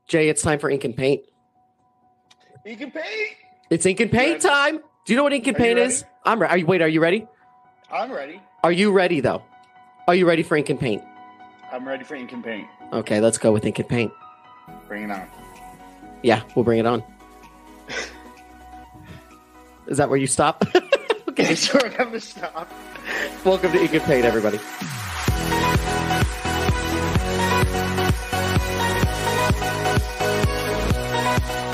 Jay, it's time for ink and paint. Ink and paint. It's ink and paint time. Do you know what ink and paint is? I'm ready. Wait, are you ready? I'm ready. Are you ready, though? Are you ready for ink and paint? I'm ready for ink and paint. Okay, let's go with ink and paint. Bring it on. Yeah, we'll bring it on. Is that where you stop? Okay, that's where I'm going to stop. Welcome to Ink and Paint, everybody.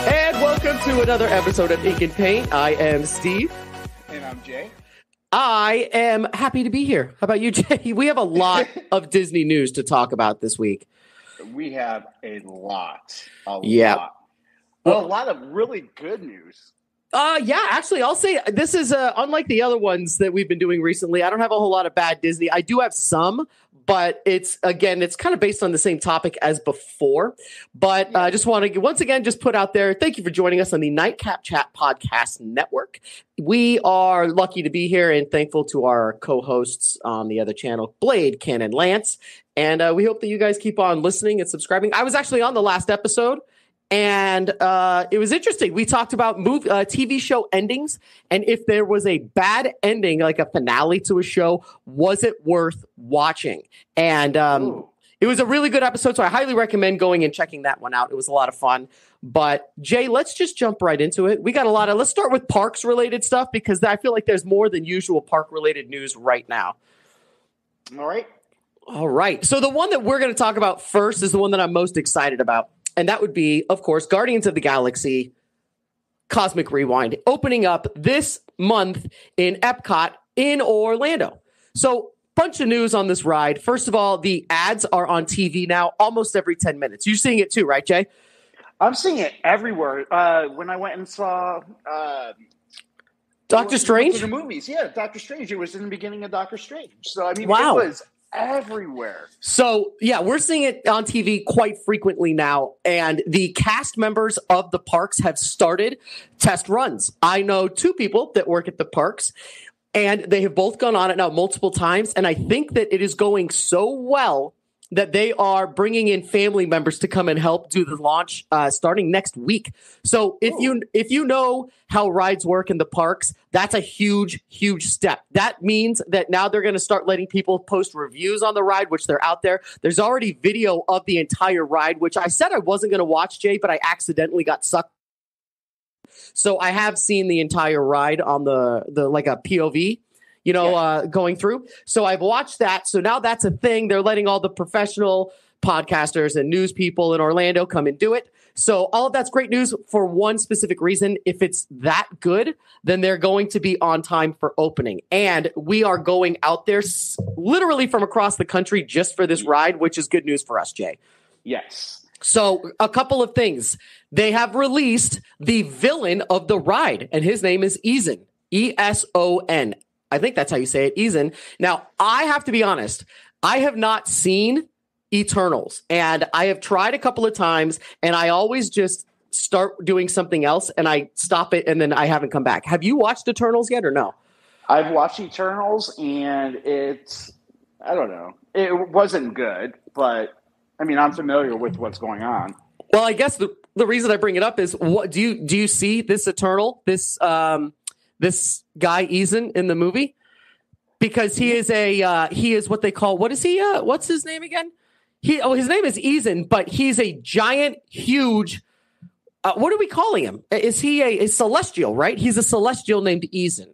And welcome to another episode of Ink and Paint. I am Steve. And I'm Jay. I am happy to be here. How about you, Jay? We have a lot of Disney news to talk about this week. We have a lot. Yeah. Well, a lot of really good news. Yeah, actually, I'll say this is unlike the other ones that we've been doing recently. I don't have a whole lot of bad Disney. I do have some, but it's kind of based on the same topic as before. But I just want to once again just put out there, thank you for joining us on the Nightcap Chat Podcast Network. We are lucky to be here and thankful to our co-hosts on the other channel, Blade, Ken, and Lance. And we hope that you guys keep on listening and subscribing. I was actually on the last episode. And it was interesting. We talked about TV show endings, and if there was a bad ending, like a finale to a show, was it worth watching? And it was a really good episode, so I highly recommend going and checking that one out. It was a lot of fun. But Jay, let's just jump right into it. We got let's start with parks related stuff because I feel like there's more than usual park related news right now. All right. So the one that we're going to talk about first is the one that I'm most excited about. And that would be, of course, Guardians of the Galaxy Cosmic Rewind opening up this month in Epcot in Orlando. So bunch of news on this ride. First of all, the ads are on TV now almost every 10 minutes. You're seeing it too, right, Jay? I'm seeing it everywhere. When I went and saw Doctor Strange? The movies. Yeah, Doctor Strange. It was in the beginning of Doctor Strange. So, I mean, wow. It was everywhere. So, yeah, we're seeing it on TV quite frequently now. And the cast members of the parks have started test runs. I know two people that work at the parks, and they have both gone on it now multiple times. And I think that it is going so well that they are bringing in family members to come and help do the launch starting next week. So if you know how rides work in the parks, that's a huge, huge step. That means that now they're going to start letting people post reviews on the ride, which they're out there. There's already video of the entire ride, which I said I wasn't going to watch, Jay, but I accidentally got sucked. So I have seen the entire ride on the like a POV. Going through. So I've watched that. So now that's a thing. They're letting all the professional podcasters and news people in Orlando come and do it. So all of that's great news for one specific reason. If it's that good, then they're going to be on time for opening. And we are going out there literally from across the country just for this ride, which is good news for us, Jay. Yes. So a couple of things. They have released the villain of the ride, and his name is Eason. E-S-O-N. I think that's how you say it, Eason. Now, I have to be honest. I have not seen Eternals, and I have tried a couple of times, and I always just start doing something else, and I stop it, and then I haven't come back. Have you watched Eternals yet or no? I've watched Eternals, and I don't know. It wasn't good, but, I mean, I'm familiar with what's going on. Well, I guess the reason I bring it up is, what do you see this Eternal, this guy Eason in the movie? Because he is what they call, what is he? What's his name again? His name is Eason, but he's a giant, huge, what are we calling him? Is he a celestial, right? He's a celestial named Eason.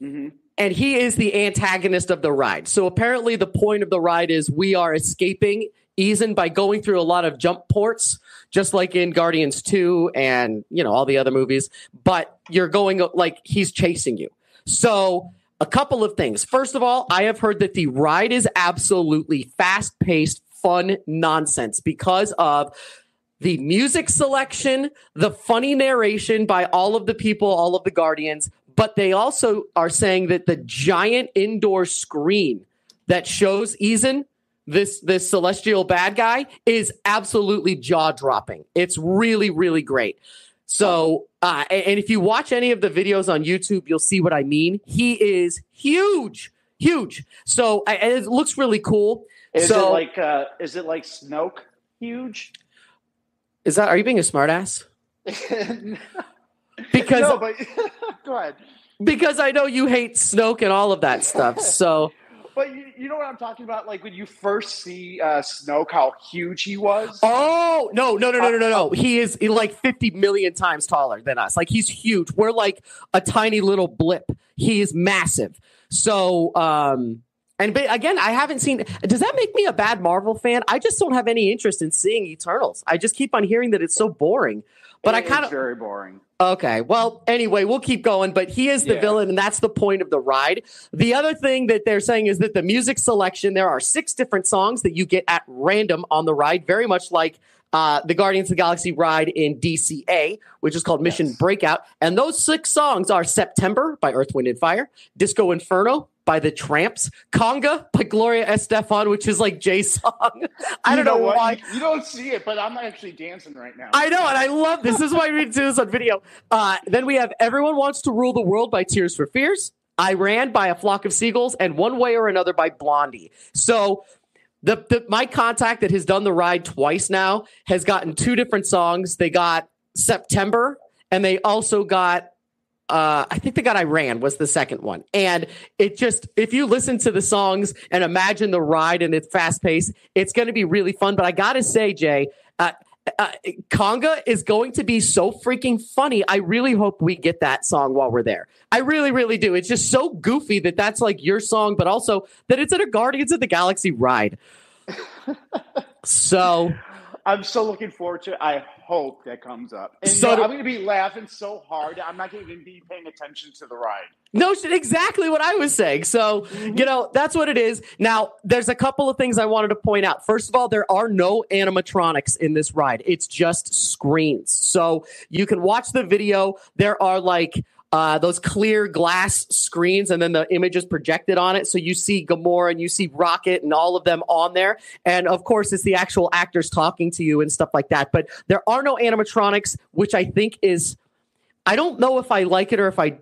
Mm-hmm. And he is the antagonist of the ride. So apparently the point of the ride is we are escaping Eason by going through a lot of jump ports, just like in Guardians 2 and, all the other movies. But you're going like he's chasing you. So a couple of things. First of all, I have heard that the ride is absolutely fast-paced, fun nonsense because of the music selection, the funny narration by all of the people, all of the Guardians. But they also are saying that the giant indoor screen that shows Eason, this celestial bad guy, is absolutely jaw-dropping. It's really, really great. So, and if you watch any of the videos on YouTube, you'll see what I mean. He is huge. So it looks really cool. Is it like Snoke huge? Are you being a smartass? Because no, but go ahead. Because I know you hate Snoke and all of that stuff. So, but you know what I'm talking about? Like when you first see Snoke, how huge he was. Oh no! He is like 50 million times taller than us. Like he's huge. We're like a tiny little blip. He is massive. So, again, I haven't seen. Does that make me a bad Marvel fan? I just don't have any interest in seeing Eternals. I just keep on hearing that it's so boring. But it's very boring. Okay. Well, anyway, we'll keep going. But he is the villain, and that's the point of the ride. The other thing that they're saying is that the music selection, there are 6 different songs that you get at random on the ride, very much like the Guardians of the Galaxy ride in DCA, which is called Mission Breakout. And those 6 songs are September by Earth, Wind, and Fire, Disco Inferno by the Tramps, Conga by Gloria Estefan, which is like Jay's song. I don't know why. You don't see it, but I'm actually dancing right now. I know, and I love this. This is why we do this on video. Then we have Everyone Wants to Rule the World by Tears for Fears, I Ran by A Flock of Seagulls, and One Way or Another by Blondie. So my contact that has done the ride twice now has gotten 2 different songs. They got September, and they also got I think they got I Ran was the second one. And it just, if you listen to the songs and imagine the ride and it's fast paced, it's going to be really fun. But I got to say, Jay, Conga is going to be so freaking funny. I really hope we get that song while we're there. I really, really do. It's just so goofy that that's like your song, but also that it's at a Guardians of the Galaxy ride. So I'm so looking forward to it. I hope that comes up. And I'm going to be laughing so hard. I'm not going to even be paying attention to the ride. No, exactly what I was saying. So, that's what it is. Now, there's a couple of things I wanted to point out. First of all, there are no animatronics in this ride. It's just screens. So you can watch the video. There are like those clear glass screens, and then the image is projected on it. So you see Gamora and you see Rocket and all of them on there. And of course, it's the actual actors talking to you and stuff like that. But there are no animatronics, which I think is, I don't know if I like it or if I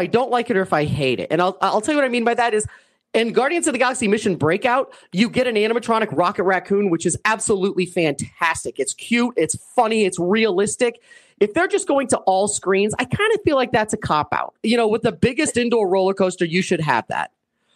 don't like it or if I hate it. And I'll tell you what I mean by that is, in Guardians of the Galaxy Mission Breakout, you get an animatronic Rocket Raccoon, which is absolutely fantastic. It's cute, it's funny, it's realistic. If they're just going to all screens, I kind of feel like that's a cop-out. With the biggest indoor roller coaster, you should have that.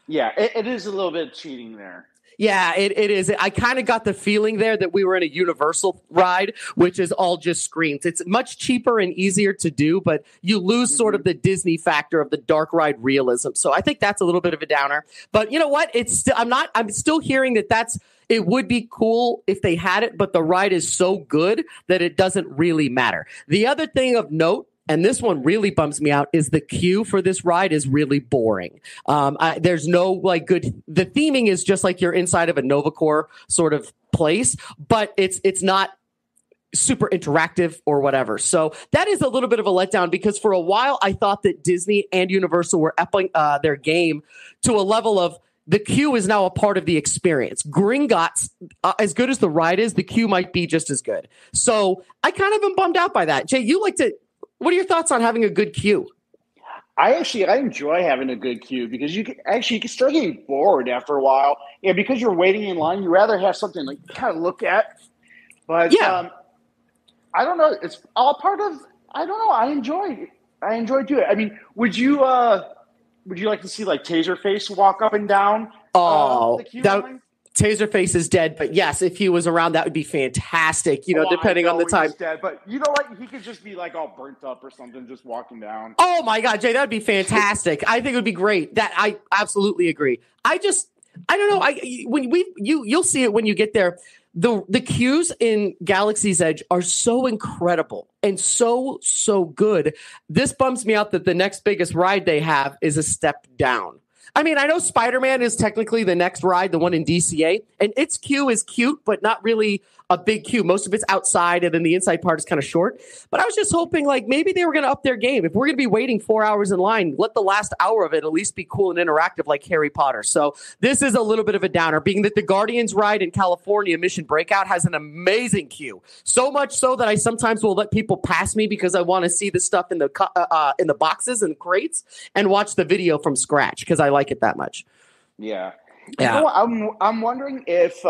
Yeah, it is a little bit cheating there. Yeah, it is. I kind of got the feeling there that we were in a Universal ride, which is all just screens. It's much cheaper and easier to do, but you lose sort of the Disney factor of the dark ride realism. So I think that's a little bit of a downer. But you know what? I'm still hearing that it would be cool if they had it, but the ride is so good that it doesn't really matter. The other thing of note, and this one really bums me out, is the queue for this ride is really boring. There's no the theming is just like you're inside of a NovaCore sort of place, but it's not super interactive or whatever. So that is a little bit of a letdown, because for a while I thought that Disney and Universal were upping their game to a level of the queue is now a part of the experience. Gringotts, as good as the ride is, the queue might be just as good. So I kind of am bummed out by that. Jay, what are your thoughts on having a good queue? I enjoy having a good queue, because you can start getting bored after a while. Yeah, because you're waiting in line, you rather have something like kind of look at. But I don't know. It's all part of. I don't know. I enjoy doing it. I mean, would you like to see like Taserface walk up and down? The queue line? Taserface is dead, but yes, if he was around, that would be fantastic. Depending on the time. He's dead, but you know what? He could just be like all burnt up or something, just walking down. Oh my God, Jay, that'd be fantastic. I think it would be great. That I absolutely agree. I don't know. You'll see it when you get there. The queues in Galaxy's Edge are so incredible and so good. This bums me out that the next biggest ride they have is a step down. I mean, I know Spider-Man is technically the next ride, the one in DCA, and its queue is cute, but not really a big queue. Most of it's outside, and then the inside part is kind of short. But I was just hoping, maybe they were going to up their game. If we're going to be waiting 4 hours in line, let the last hour of it at least be cool and interactive like Harry Potter. So this is a little bit of a downer, being that the Guardians ride in California, Mission Breakout, has an amazing queue. So much so that I sometimes will let people pass me because I want to see the stuff in the boxes and crates and watch the video from scratch because I like it that much. Yeah. You know, I'm wondering if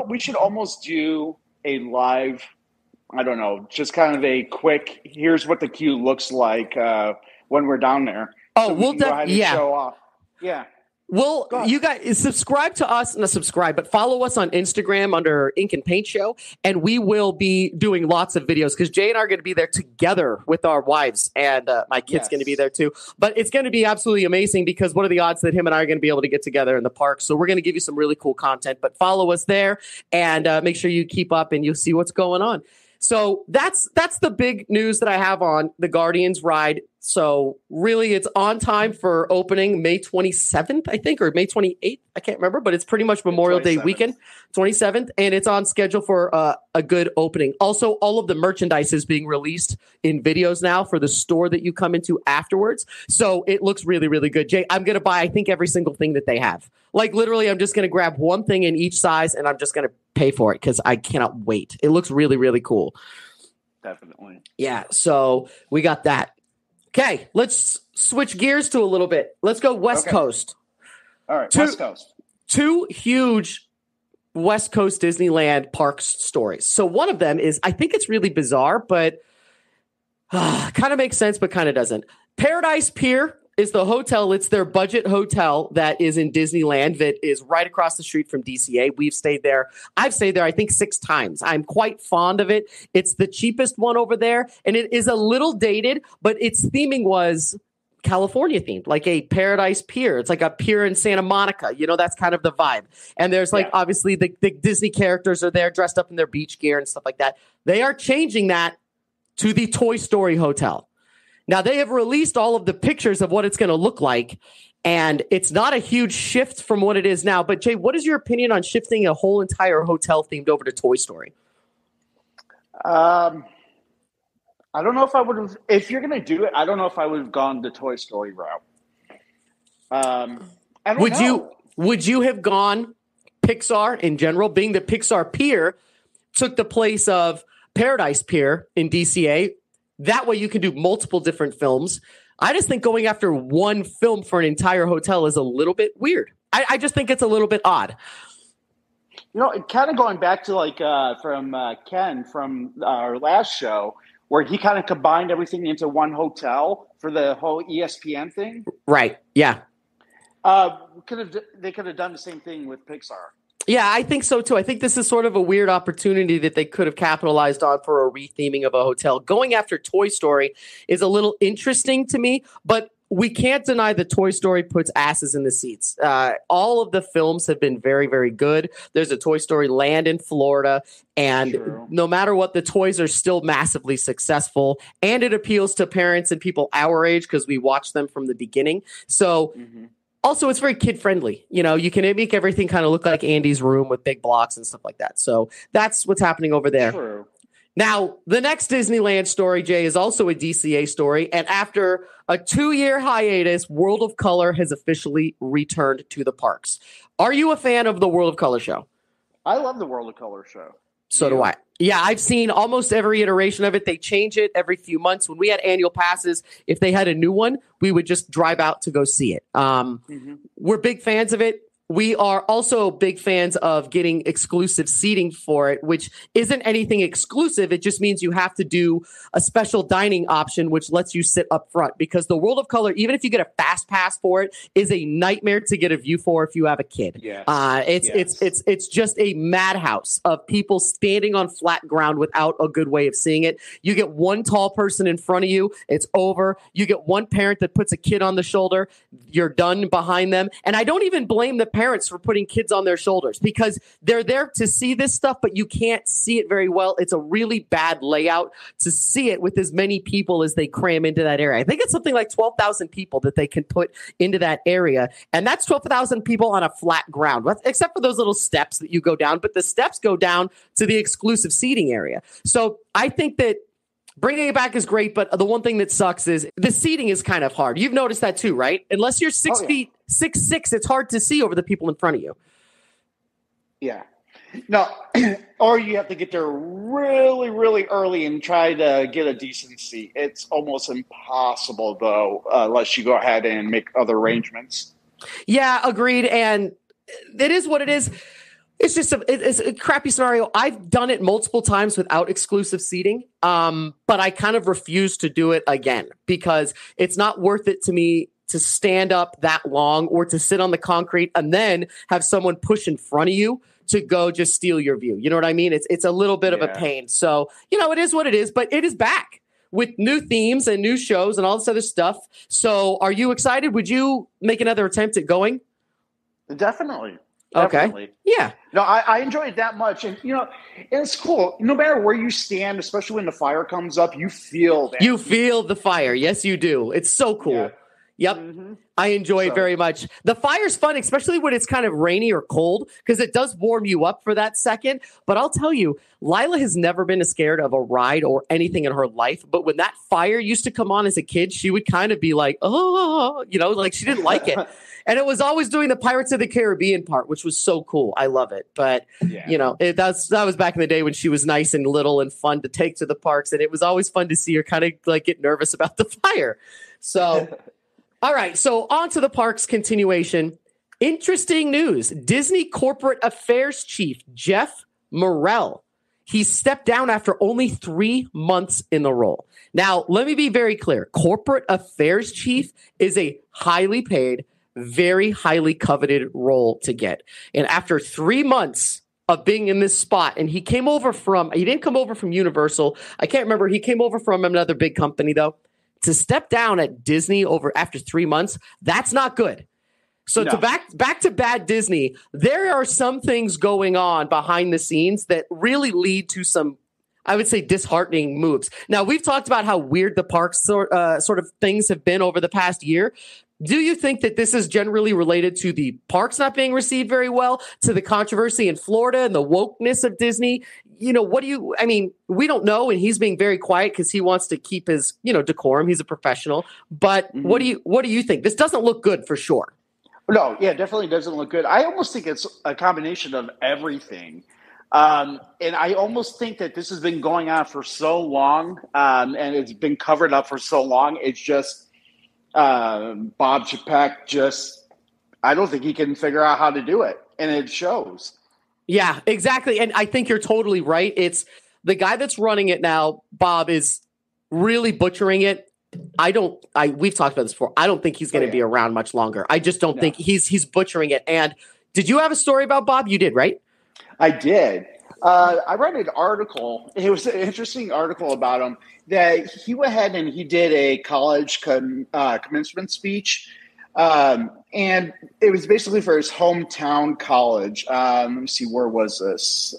we should almost do a live I don't know, just kind of a quick, here's what the queue looks like when we're down there. Oh, so we'll definitely show off. Yeah. Well, you guys subscribe to us, not subscribe, but follow us on Instagram under Ink and Paint Show. And we will be doing lots of videos because Jay and I are going to be there together with our wives, and my kid's going to be there too. But it's going to be absolutely amazing because what are the odds that him and I are going to be able to get together in the park? So we're going to give you some really cool content, but follow us there and make sure you keep up and you'll see what's going on. So that's the big news that I have on the Guardians ride. So really, it's on time for opening May 27th, I think, or May 28th. I can't remember, but it's pretty much Memorial Day weekend, 27th, and it's on schedule for a good opening. Also, all of the merchandise is being released in videos now for the store that you come into afterwards. So it looks really, really good. Jay, I'm going to buy, I think, every single thing that they have. Like literally, I'm just going to grab one thing in each size, and I'm just going to pay for it because I cannot wait. It looks really, really cool. Definitely. Yeah, so we got that. Okay, let's switch gears to a little bit. Let's go West Coast. All right, West Coast. Two huge West Coast Disneyland parks stories. So one of them is, I think it's really bizarre, but kind of makes sense, but kind of doesn't. Paradise Pier is the hotel. It's their budget hotel that is in Disneyland that is right across the street from DCA. We've stayed there. I've stayed there, I think, 6 times. I'm quite fond of it. It's the cheapest one over there, and it is a little dated, but its theming was California themed, like a Paradise Pier. It's like a pier in Santa Monica. You know, that's kind of the vibe. And there's obviously the Disney characters are there dressed up in their beach gear and stuff like that. They are changing that to the Toy Story Hotel. Now, they have released all of the pictures of what it's going to look like, and it's not a huge shift from what it is now. But, Jay, what is your opinion on shifting a whole entire hotel themed over to Toy Story? I don't know if I would have, if you're going to do it, I don't know if I would have gone the Toy Story route. I don't know. Would you have gone Pixar in general, being that Pixar Pier took the place of Paradise Pier in DCA? That way you can do multiple different films. I just think going after one film for an entire hotel is a little bit weird. I just think it's a little bit odd. You know, kind of going back to like from Ken from our last show, where he kind of combined everything into one hotel for the whole ESPN thing. Right. Yeah. They could have done the same thing with Pixar. Yeah, I think so too. I think this is sort of a weird opportunity that they could have capitalized on for a retheming of a hotel. Going after Toy Story is a little interesting to me, but we can't deny that Toy Story puts asses in the seats. All of the films have been very, very good. There's a Toy Story Land in Florida, and no matter what, the toys are still massively successful, and it appeals to parents and people our age because we watched them from the beginning. So also, it's very kid-friendly. You know, you can make everything kind of look like Andy's room with big blocks and stuff like that. So that's what's happening over there. True. Now, the next Disneyland story, Jay, is also a DCA story. And after a 2-year hiatus, World of Color has officially returned to the parks. Are you a fan of the World of Color show? I love the World of Color show. So do I. Yeah, I've seen almost every iteration of it. They change it every few months. When we had annual passes, if they had a new one, we would just drive out to go see it. We're big fans of it. We are also big fans of getting exclusive seating for it, which isn't anything exclusive. It just means you have to do a special dining option, which lets you sit up front, because the World of Color, even if you get a fast pass for it, is a nightmare to get a view for if you have a kid. It's just a madhouse of people standing on flat ground without a good way of seeing it. You get one tall person in front of you, it's over. You get one parent that puts a kid on the shoulder, you're done behind them. And I don't even blame the parents for putting kids on their shoulders, because they're there to see this stuff, but you can't see it very well. It's a really bad layout to see it with as many people as they cram into that area. I think it's something like 12,000 people that they can put into that area. And that's 12,000 people on a flat ground, except for those little steps that you go down. But the steps go down to the exclusive seating area. So I think that bringing it back is great, but the one thing that sucks is the seating is kind of hard. You've noticed that too, right? Unless you're 6'6", it's hard to see over the people in front of you. Yeah. No, or you have to get there really, really early and try to get a decent seat. It's almost impossible, though, unless you go ahead and make other arrangements. Yeah, agreed. And it is what it is. It's just it's a crappy scenario. I've done it multiple times without exclusive seating, but I kind of refuse to do it again because it's not worth it to me to stand up that long or to sit on the concrete and then have someone push in front of you to go just steal your view. You know what I mean? It's a little bit of a pain. So, it is what it is, but it is back with new themes and new shows and all this other stuff. So are you excited? Would you make another attempt at going? Definitely. Okay. Yeah. No, I enjoy it that much. And, it's cool. No matter where you stand, especially when the fire comes up, you feel that. You feel the fire. Yes, you do. It's so cool. Yeah. Yep. Mm-hmm. I enjoy it very much. The fire's fun, especially when it's kind of rainy or cold, because it does warm you up for that second. But I'll tell you, Lila has never been scared of a ride or anything in her life. But when that fire used to come on as a kid, she would kind of be like, oh, like she didn't like it. And it was always doing the Pirates of the Caribbean part, which was so cool. I love it. But, that was back in the day when she was nice and little and fun to take to the parks. And it was always fun to see her kind of like get nervous about the fire. So, all right. So on to the parks continuation. Interesting news. Disney Corporate Affairs Chief Jeff Morrell. He stepped down after only 3 months in the role. Now, let me be very clear. Corporate Affairs Chief is a highly paid, very highly coveted role to get. And after 3 months of being in this spot, and he didn't come over from Universal. I can't remember. He came over from another big company, though. To step down at Disney after 3 months, that's not good. So to back to bad Disney, there are some things going on behind the scenes that really lead to some, I would say, disheartening moves. Now, we've talked about how weird the parks sort of things have been over the past year. Do you think that this is generally related to the parks not being received very well, to the controversy in Florida and the wokeness of Disney? We don't know, and he's being very quiet because he wants to keep his, decorum. He's a professional. But what do you think? This doesn't look good for sure. No, yeah, definitely doesn't look good. I almost think it's a combination of everything. And I almost think that this has been going on for so long, and it's been covered up for so long. It's just Bob Chapek I don't think he can figure out how to do it, and it shows. Yeah, exactly. And I think you're totally right. It's the guy that's running it now, Bob, is really butchering it. We've talked about this before. I don't think he's going to be around much longer. I just don't think he's butchering it. And did you have a story about Bob? You did, right? I did. I read an article. It was an interesting article about him that he went ahead and he did a college commencement speech. And it was basically for his hometown college. Let me see, where was this?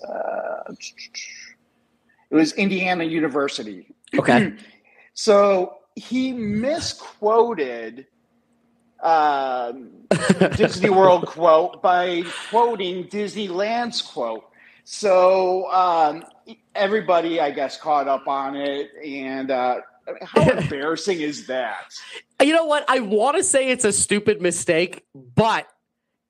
It was Indiana University. Okay. So he misquoted Disney World quote by quoting Disneyland's quote. So everybody, I guess, caught up on it. And how embarrassing is that? You know what? I want to say it's a stupid mistake, but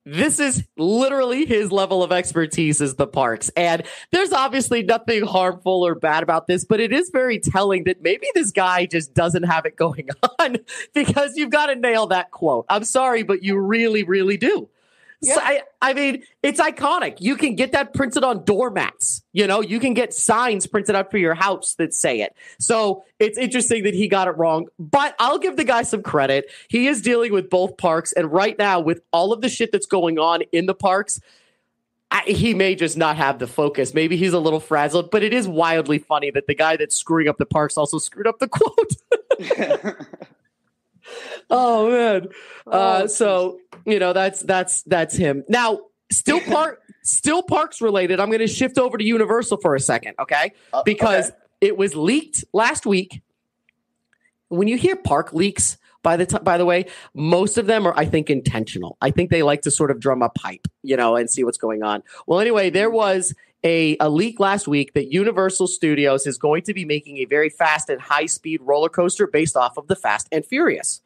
this is literally his level of expertise is the parks. And there's obviously nothing harmful or bad about this, but it is very telling that maybe this guy just doesn't have it going on because you've got to nail that quote. I'm sorry, but you really, really do. Yeah. So I mean, it's iconic. You can get that printed on doormats. You can get signs printed out for your house that say it. So it's interesting that he got it wrong, but I'll give the guy some credit. He is dealing with both parks. And right now, with all of the shit that's going on in the parks, he may just not have the focus. Maybe he's a little frazzled, but it is wildly funny that the guy that's screwing up the parks also screwed up the quote. Oh man. So that's him. Now, still parks related. I'm going to shift over to Universal for a second. Okay. Because it was leaked last week. When you hear park leaks, by the way, most of them are, I think, intentional. I think they like to sort of drum up hype, and see what's going on. Well, anyway, there was a leak last week that Universal Studios is going to be making a very fast and high-speed roller coaster based off of the Fast and Furious.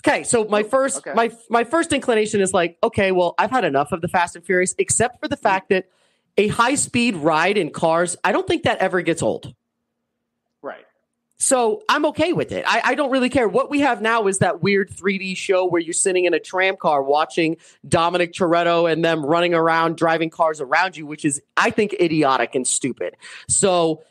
Okay, so my first inclination is like, okay, well, I've had enough of the Fast and Furious, except for the fact that a high-speed ride in cars, I don't think that ever gets old. Right. So I'm okay with it. I don't really care. What we have now is that weird 3D show where you're sitting in a tram car watching Dominic Toretto and them running around, driving cars around you, which is, I think, idiotic and stupid. So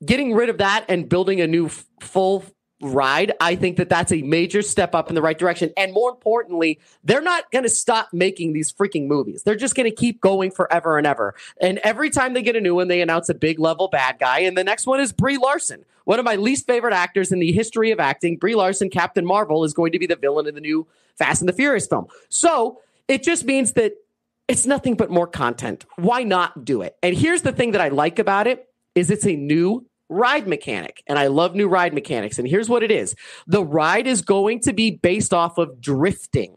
getting rid of that and building a new full ride, I think that that's a major step up in the right direction. And more importantly, they're not going to stop making these freaking movies. They're just going to keep going forever and ever. And every time they get a new one, they announce a big level bad guy. And the next one is Brie Larson, one of my least favorite actors in the history of acting. Brie Larson, Captain Marvel, is going to be the villain in the new Fast and the Furious film. So it just means that it's nothing but more content. Why not do it? And here's the thing that I like about it is it's a new ride mechanic. And I love new ride mechanics. And here's what it is. The ride is going to be based off of drifting.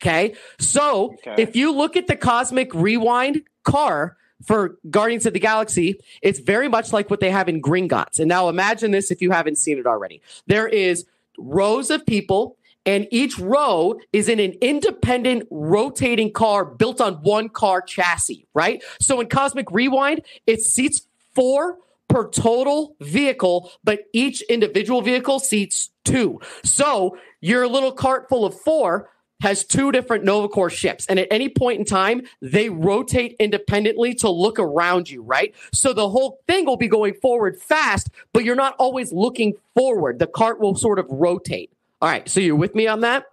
Okay. So if you look at the Cosmic Rewind car for Guardians of the Galaxy, it's very much like what they have in Gringotts. And now imagine this if you haven't seen it already. There is rows of people, and each row is in an independent rotating car built on one car chassis, right? So in Cosmic Rewind, it seats 4 per total vehicle, but each individual vehicle seats 2. So your little cart full of 4 has 2 different Novacore ships. And at any point in time, they rotate independently to look around you, right? So the whole thing will be going forward fast, but you're not always looking forward. The cart will sort of rotate. All right. So you're with me on that?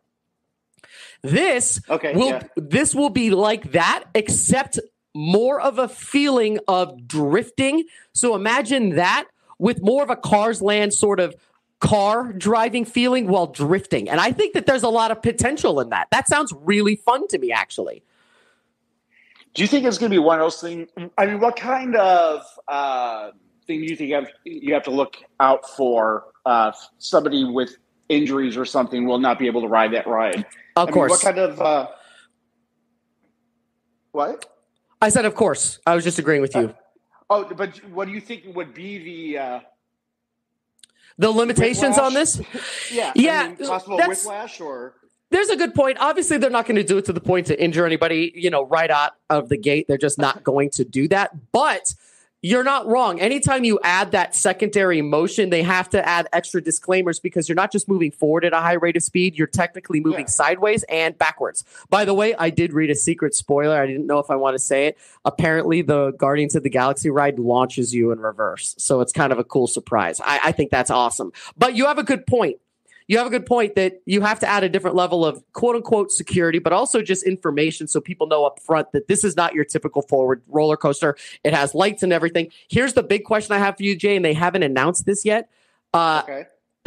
This will be like that, except more of a feeling of drifting. So imagine that with more of a Cars Land sort of car driving feeling while drifting. And I think that there's a lot of potential in that. That sounds really fun to me, actually. Do you think it's going to be one of those things? I mean, what kind of thing do you think you have to look out for? Somebody with injuries or something will not be able to ride that ride. Of course. What kind of what? I said, of course. I was just agreeing with you. But what do you think would be the limitations whiplash? On this? Yeah. Yeah. I mean, possible whiplash or? There's a good point. Obviously, they're not going to do it to the point to injure anybody, right out of the gate. They're just not going to do that. But you're not wrong. Anytime you add that secondary motion, they have to add extra disclaimers because you're not just moving forward at a high rate of speed. You're technically moving sideways and backwards. By the way, I did read a secret spoiler. I didn't know if I want to say it. Apparently, the Guardians of the Galaxy ride launches you in reverse. So it's kind of a cool surprise. I think that's awesome. But you have a good point. You have a good point that you have to add a different level of quote unquote security, but also just information so people know up front that this is not your typical forward roller coaster. It has lights and everything. Here's the big question I have for you, Jay, and they haven't announced this yet. A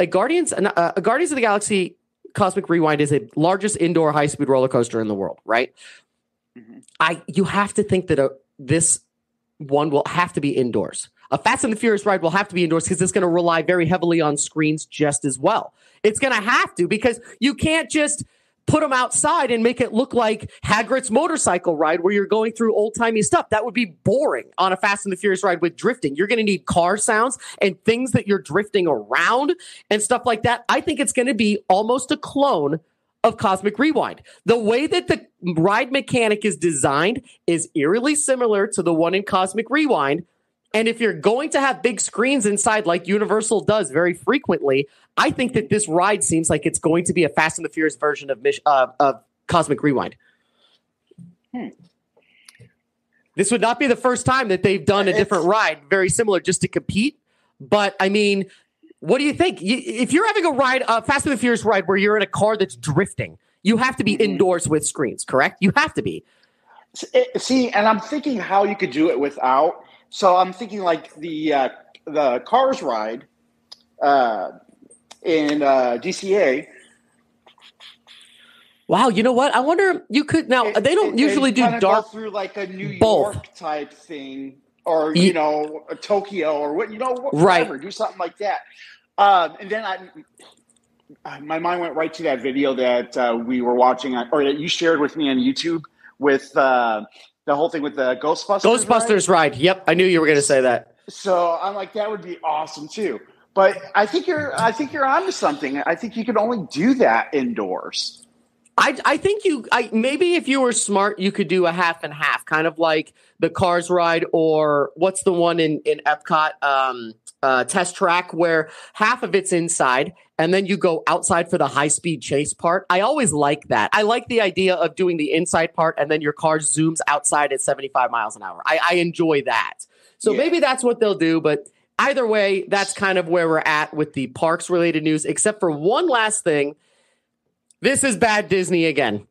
Guardians of the Galaxy Cosmic Rewind is the largest indoor high-speed roller coaster in the world, right? Mm-hmm. You have to think that this one will have to be indoors. A Fast and the Furious ride will have to be indoors because it's going to rely very heavily on screens just as well. It's going to have to because you can't just put them outside and make it look like Hagrid's motorcycle ride where you're going through old-timey stuff. That would be boring on a Fast and the Furious ride with drifting. You're going to need car sounds and things that you're drifting around and stuff like that. I think it's going to be almost a clone of Cosmic Rewind. The way that the ride mechanic is designed is eerily similar to the one in Cosmic Rewind. And if you're going to have big screens inside like Universal does very frequently, I think that this ride seems like it's going to be a Fast and the Furious version of Cosmic Rewind. This would not be the first time that they've done a different ride, very similar, just to compete. But, I mean, what do you think? If you're having a Fast and the Furious ride where you're in a car that's drifting, you have to be indoors with screens, correct? You have to be. See, and I'm thinking how you could do it without. So I'm thinking like the Cars ride in DCA. Wow, you know what? I wonder you could now. They don't usually do dark through like a New York type thing, or a Tokyo, or whatever. Right. Do something like that. And then my mind went right to that video that we were watching, or that you shared with me on YouTube with. The whole thing with the Ghostbusters ride. Yep, I knew you were going to say that. So I'm like, that would be awesome too. But I think you're onto something. I think you can only do that indoors. I think maybe if you were smart, you could do a half and half, kind of like the Cars ride, or what's the one in Epcot, Test Track, where half of it's inside and then you go outside for the high speed chase part. I always like that. I like the idea of doing the inside part and then your car zooms outside at 75 miles an hour. I enjoy that. So maybe that's what they'll do. But either way, that's kind of where we're at with the parks related news, except for one last thing. This is bad Disney again.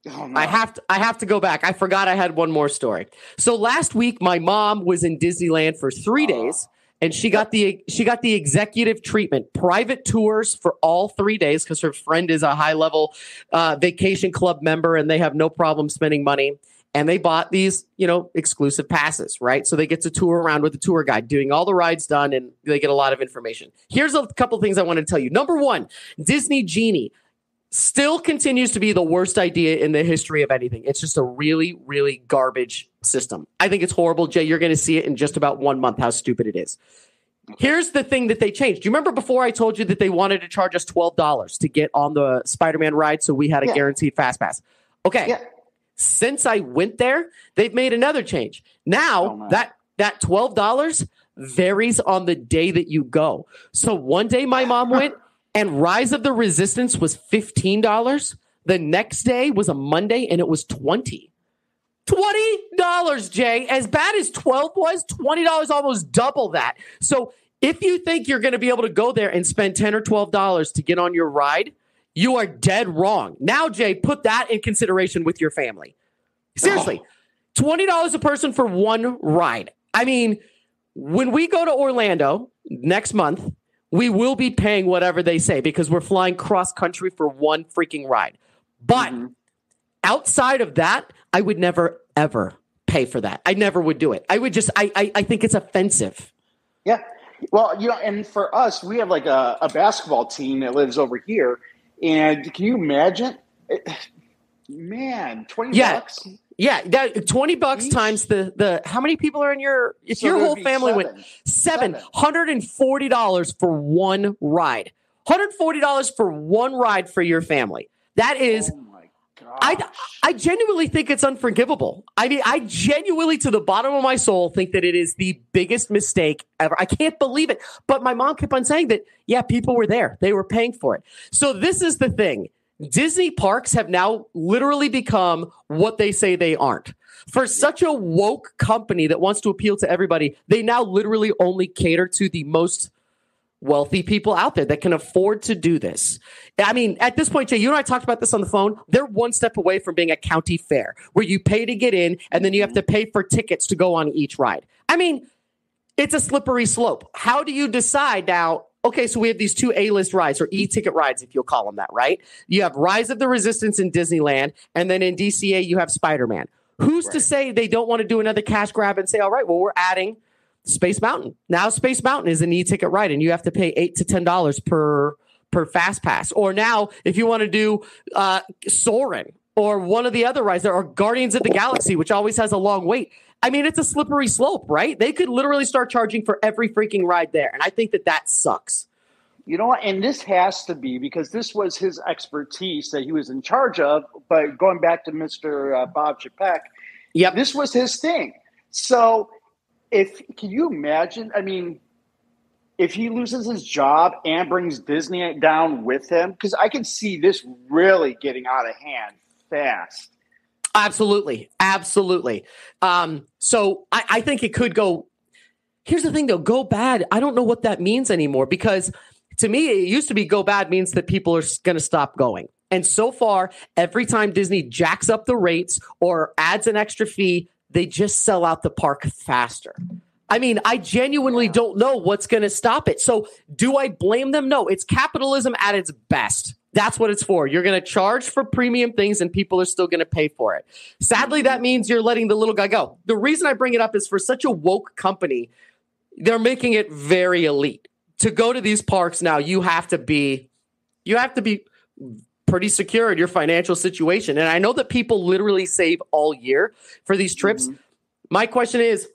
Oh, no. I have to go back. I forgot I had one more story. So last week, my mom was in Disneyland for 3 days, and she got the executive treatment, private tours for all 3 days because her friend is a high level vacation club member, and they have no problem spending money. And they bought these, exclusive passes, right? So they get to tour around with the tour guide, doing all the rides done, and they get a lot of information. Here's a couple things I want to tell you. Number one, Disney Genie still continues to be the worst idea in the history of anything. It's just a really, really garbage system. I think it's horrible. Jay, you're going to see it in just about 1 month how stupid it is. Here's the thing that they changed. Do you remember before I told you that they wanted to charge us $12 to get on the Spider-Man ride so we had a guaranteed fast pass? Okay. Yeah. Since I went there, they've made another change. Now that $12 varies on the day that you go. So one day my mom went and Rise of the Resistance was $15. The next day was a Monday and it was $20. $20, Jay. As bad as 12 was, $20 almost double that. So if you think you're going to be able to go there and spend $10 or $12 to get on your ride, you are dead wrong. Now, Jay, put that in consideration with your family. Seriously, $20 a person for one ride. I mean, when we go to Orlando next month, we will be paying whatever they say because we're flying cross country for one freaking ride. But outside of that, I would never, ever pay for that. I never would do it. I would just, I think it's offensive. Yeah. Well, and for us, we have like a basketball team that lives over here. And can you imagine? Man, $20. Yeah, that $20 each? Times the how many people are in your your whole family went $740 for one ride. $140 for one ride for your family. That is I genuinely think it's unforgivable. I mean, I genuinely, to the bottom of my soul, think that it is the biggest mistake ever. I can't believe it. But my mom kept on saying that, people were there. They were paying for it. So this is the thing. Disney parks have now literally become what they say they aren't. For such a woke company that wants to appeal to everybody, they now literally only cater to the most wealthy people out there that can afford to do this. I mean, at this point, Jay, you and I talked about this on the phone. They're one step away from being a county fair where you pay to get in and then you have to pay for tickets to go on each ride. I mean, it's a slippery slope. How do you decide now? Okay, so we have these two A-list rides, or e-ticket rides, if you'll call them that, right? You have Rise of the Resistance in Disneyland, and then in DCA, you have Spider-Man. Who's to say they don't want to do another cash grab and say, all right, well, we're adding Space Mountain. Now Space Mountain is an e-ticket ride, and you have to pay $8 to $10 per fast pass. Or now, if you want to do Soarin' or one of the other rides, there are Guardians of the Galaxy, which always has a long wait. I mean, it's a slippery slope, right? They could literally start charging for every freaking ride there. And I think that sucks. You know what? And this has to be because this was his expertise that he was in charge of. But going back to Mr. Bob Chapek, this was his thing. So can you imagine? I mean, if he loses his job and brings Disney down with him, because I can see this really getting out of hand fast. Absolutely. So I think it could go. Here's the thing, though. Go bad. I don't know what that means anymore, because to me, it used to be go bad means that people are going to stop going. And so far, every time Disney jacks up the rates or adds an extra fee, they just sell out the park faster. I mean, I genuinely don't know what's going to stop it. So do I blame them? No, it's capitalism at its best. That's what it's for. You're going to charge for premium things and people are still going to pay for it. Sadly, that means you're letting the little guy go. The reason I bring it up is for such a woke company, they're making it very elite. To go to these parks now, you have to be pretty secure in your financial situation. And I know that people literally save all year for these trips. Mm-hmm. My question is,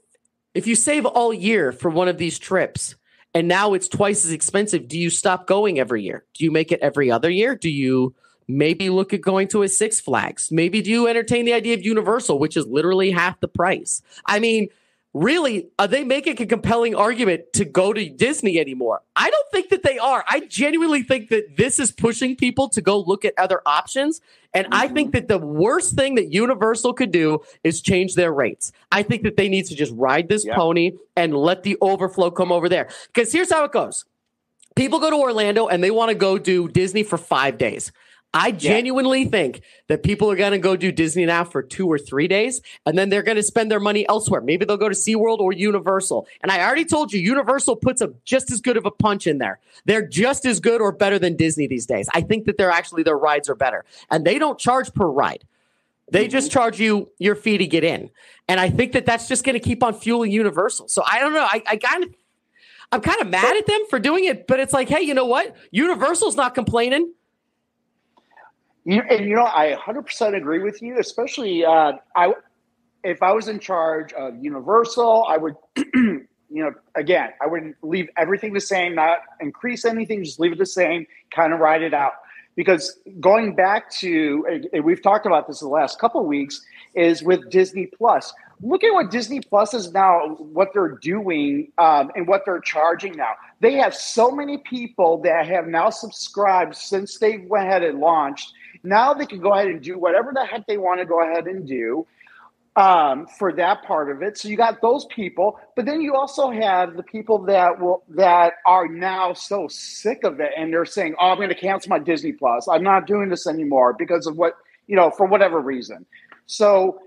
if you save all year for one of these trips and now it's twice as expensive, do you stop going every year? Do you make it every other year? Do you Maybe look at going to a Six Flags. Maybe do you entertain the idea of Universal, which is literally half the price? I mean, really, are they making a compelling argument to go to Disney anymore? I don't think that they are. I genuinely think that this is pushing people to go look at other options. And I think that the worst thing that Universal could do is change their rates. I think that they need to just ride this pony and let the overflow come over there. Because here's how it goes. People go to Orlando and they want to go do Disney for 5 days. I genuinely think that people are going to go do Disney now for 2 or 3 days, and then they're going to spend their money elsewhere. Maybe they'll go to SeaWorld or Universal. And I already told you, Universal puts just as good of a punch in there. They're just as good or better than Disney these days. I think that their rides are better. And they don't charge per ride. They just charge you your fee to get in. And I think that that's just going to keep on fueling Universal. So I don't know. I'm kind of mad at them for doing it, but it's like, hey, you know what? Universal's not complaining. I 100% agree with you, especially if I was in charge of Universal, I would, again, I would leave everything the same, not increase anything, just leave it the same, kind of ride it out. Because going back to, and we've talked about this the last couple of weeks, is with Disney Plus. Look at what Disney Plus is now, what they're doing and what they're charging now. They have so many people that have now subscribed since they went ahead and launched. Now they can go ahead and do whatever the heck they want to go ahead and do for that part of it. So you got those people, but then you also have the people that are now so sick of it, and they're saying, "Oh, I'm going to cancel my Disney Plus. I'm not doing this anymore because of what for whatever reason." So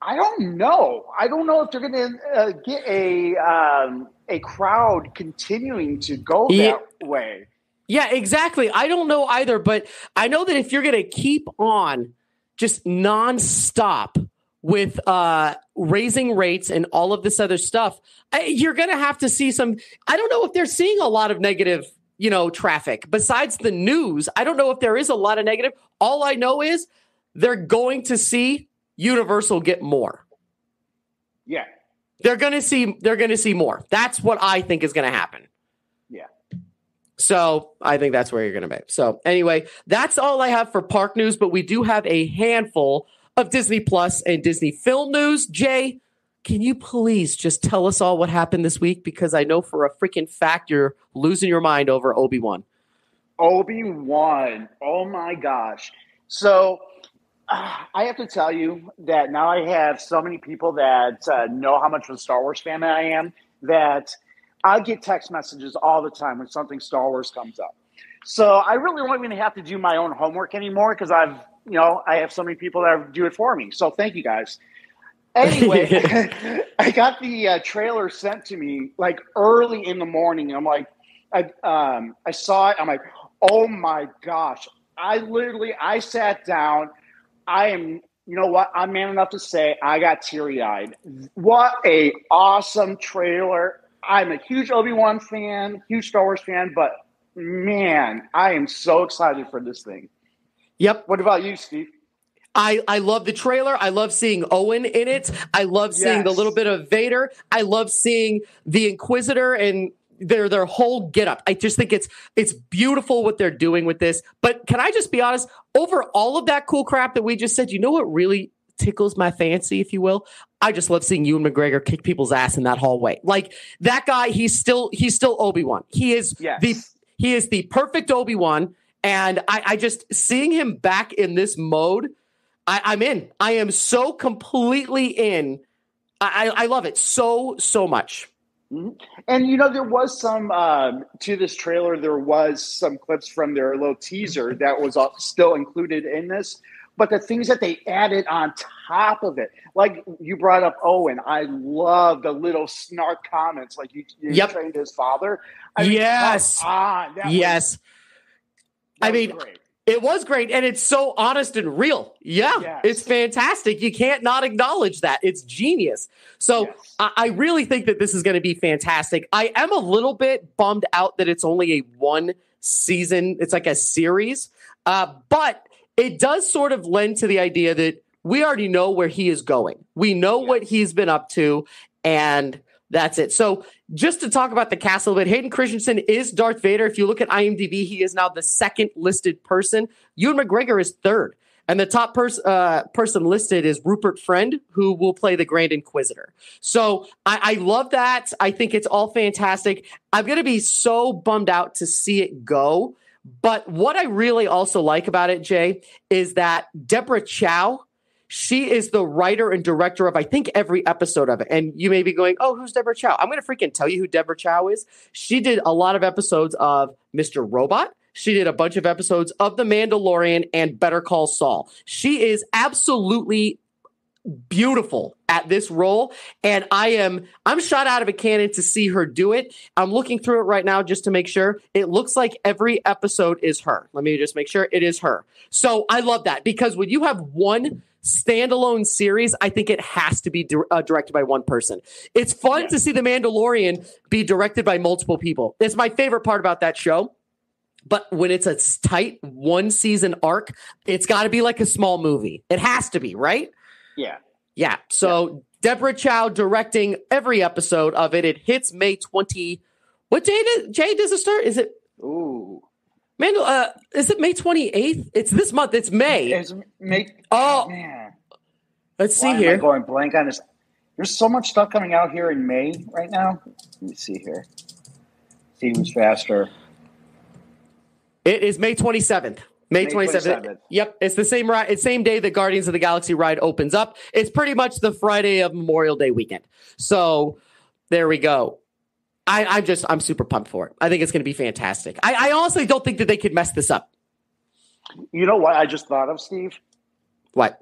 I don't know. I don't know if they're going to get a crowd continuing to go that way. Yeah, exactly. I don't know either, but I know that if you're going to keep on just nonstop with raising rates and all of this other stuff, you're going to have to see some. I don't know if they're seeing a lot of negative, traffic. Besides the news, I don't know if there is a lot of negative. All I know is they're going to see Universal get more. Yeah. They're going to see more. That's what I think is going to happen. Yeah. So I think that's where you're going to be. So anyway, that's all I have for park news, but we do have a handful of Disney Plus and Disney film news. Jay, can you please just tell us all what happened this week? Because I know for a freaking fact you're losing your mind over Obi-Wan. Obi-Wan. Oh my gosh. So I have to tell you that now I have so many people that know how much of a Star Wars fan I am that I get text messages all the time when something Star Wars comes up. So I really won't even have to do my own homework anymore because I have so many people that do it for me. So thank you guys. Anyway, I got the trailer sent to me like early in the morning. I'm like, I saw it. I'm like, oh my gosh. I sat down. I'm man enough to say I got teary-eyed. What a awesome trailer. I'm a huge Obi-Wan fan, huge Star Wars fan, but man, I am so excited for this thing. Yep. What about you, Steve? I love the trailer. I love seeing Owen in it. I love seeing the little bit of Vader. I love seeing the Inquisitor and their whole getup. I just think it's beautiful what they're doing with this. But can I just be honest? Over all of that cool crap that we just said, you know what really tickles my fancy, if you will? I just love seeing Ewan McGregor kick people's ass in that hallway. Like that guy, he's still Obi-Wan. He is the perfect Obi-Wan. And I just seeing him back in this mode, I'm in. I am so completely in. I love it so much. Mm-hmm. And there was some to this trailer. There was some clips from their little teaser that was still included in this. But the things that they added on top of it, like you brought up Owen, I love the little snark comments, like you trained his father. Yes. Great. It was great, and it's so honest and real. Yeah, It's fantastic. You can't not acknowledge that. It's genius. So I really think that this is going to be fantastic. I am a little bit bummed out that it's only a one season. It's like a series, but it does sort of lend to the idea that we already know where he is going. We know what he's been up to, and That's it. So just to talk about the cast a little bit, Hayden Christensen is Darth Vader. If you look at IMDb, he is now the second listed person. Ewan McGregor is third. And the top person listed is Rupert Friend, who will play the Grand Inquisitor. So I love that. I think it's all fantastic. I'm going to be so bummed out to see it go. But what I really also like about it, Jay, is that Deborah Chow, she is the writer and director of, I think, every episode of it. And you may be going, oh, who's Deborah Chow? I'm going to freaking tell you who Deborah Chow is. She did a lot of episodes of Mr. Robot. She did a bunch of episodes of The Mandalorian and Better Call Saul. She is absolutely beautiful at this role. And I'm shot out of a cannon to see her do it. I'm looking through it right now just to make sure. It looks like every episode is her. Let me just make sure it is her. So I love that, because when you have one standalone series, I think it has to be directed by one person. It's fun to see The Mandalorian be directed by multiple people. It's my favorite part about that show. But when it's a tight one season arc, it's got to be like a small movie. It has to be, right? Yeah. Yeah. So Deborah Chow directing every episode of it. It hits May 20. What day does it start? Is it? Ooh. Is it May 28th? It's this month. It's May. It's May. Oh, man. Let's see Why here. am I going blank on this? There's so much stuff coming out here in May right now. Let me see here. See who's faster. It is May 27th. May 27th. Yep. It's the same day the Guardians of the Galaxy ride opens up. It's pretty much the Friday of Memorial Day weekend. So there we go. I'm super pumped for it. I think it's going to be fantastic. I honestly don't think that they could mess this up. You know what I just thought of, Steve? What?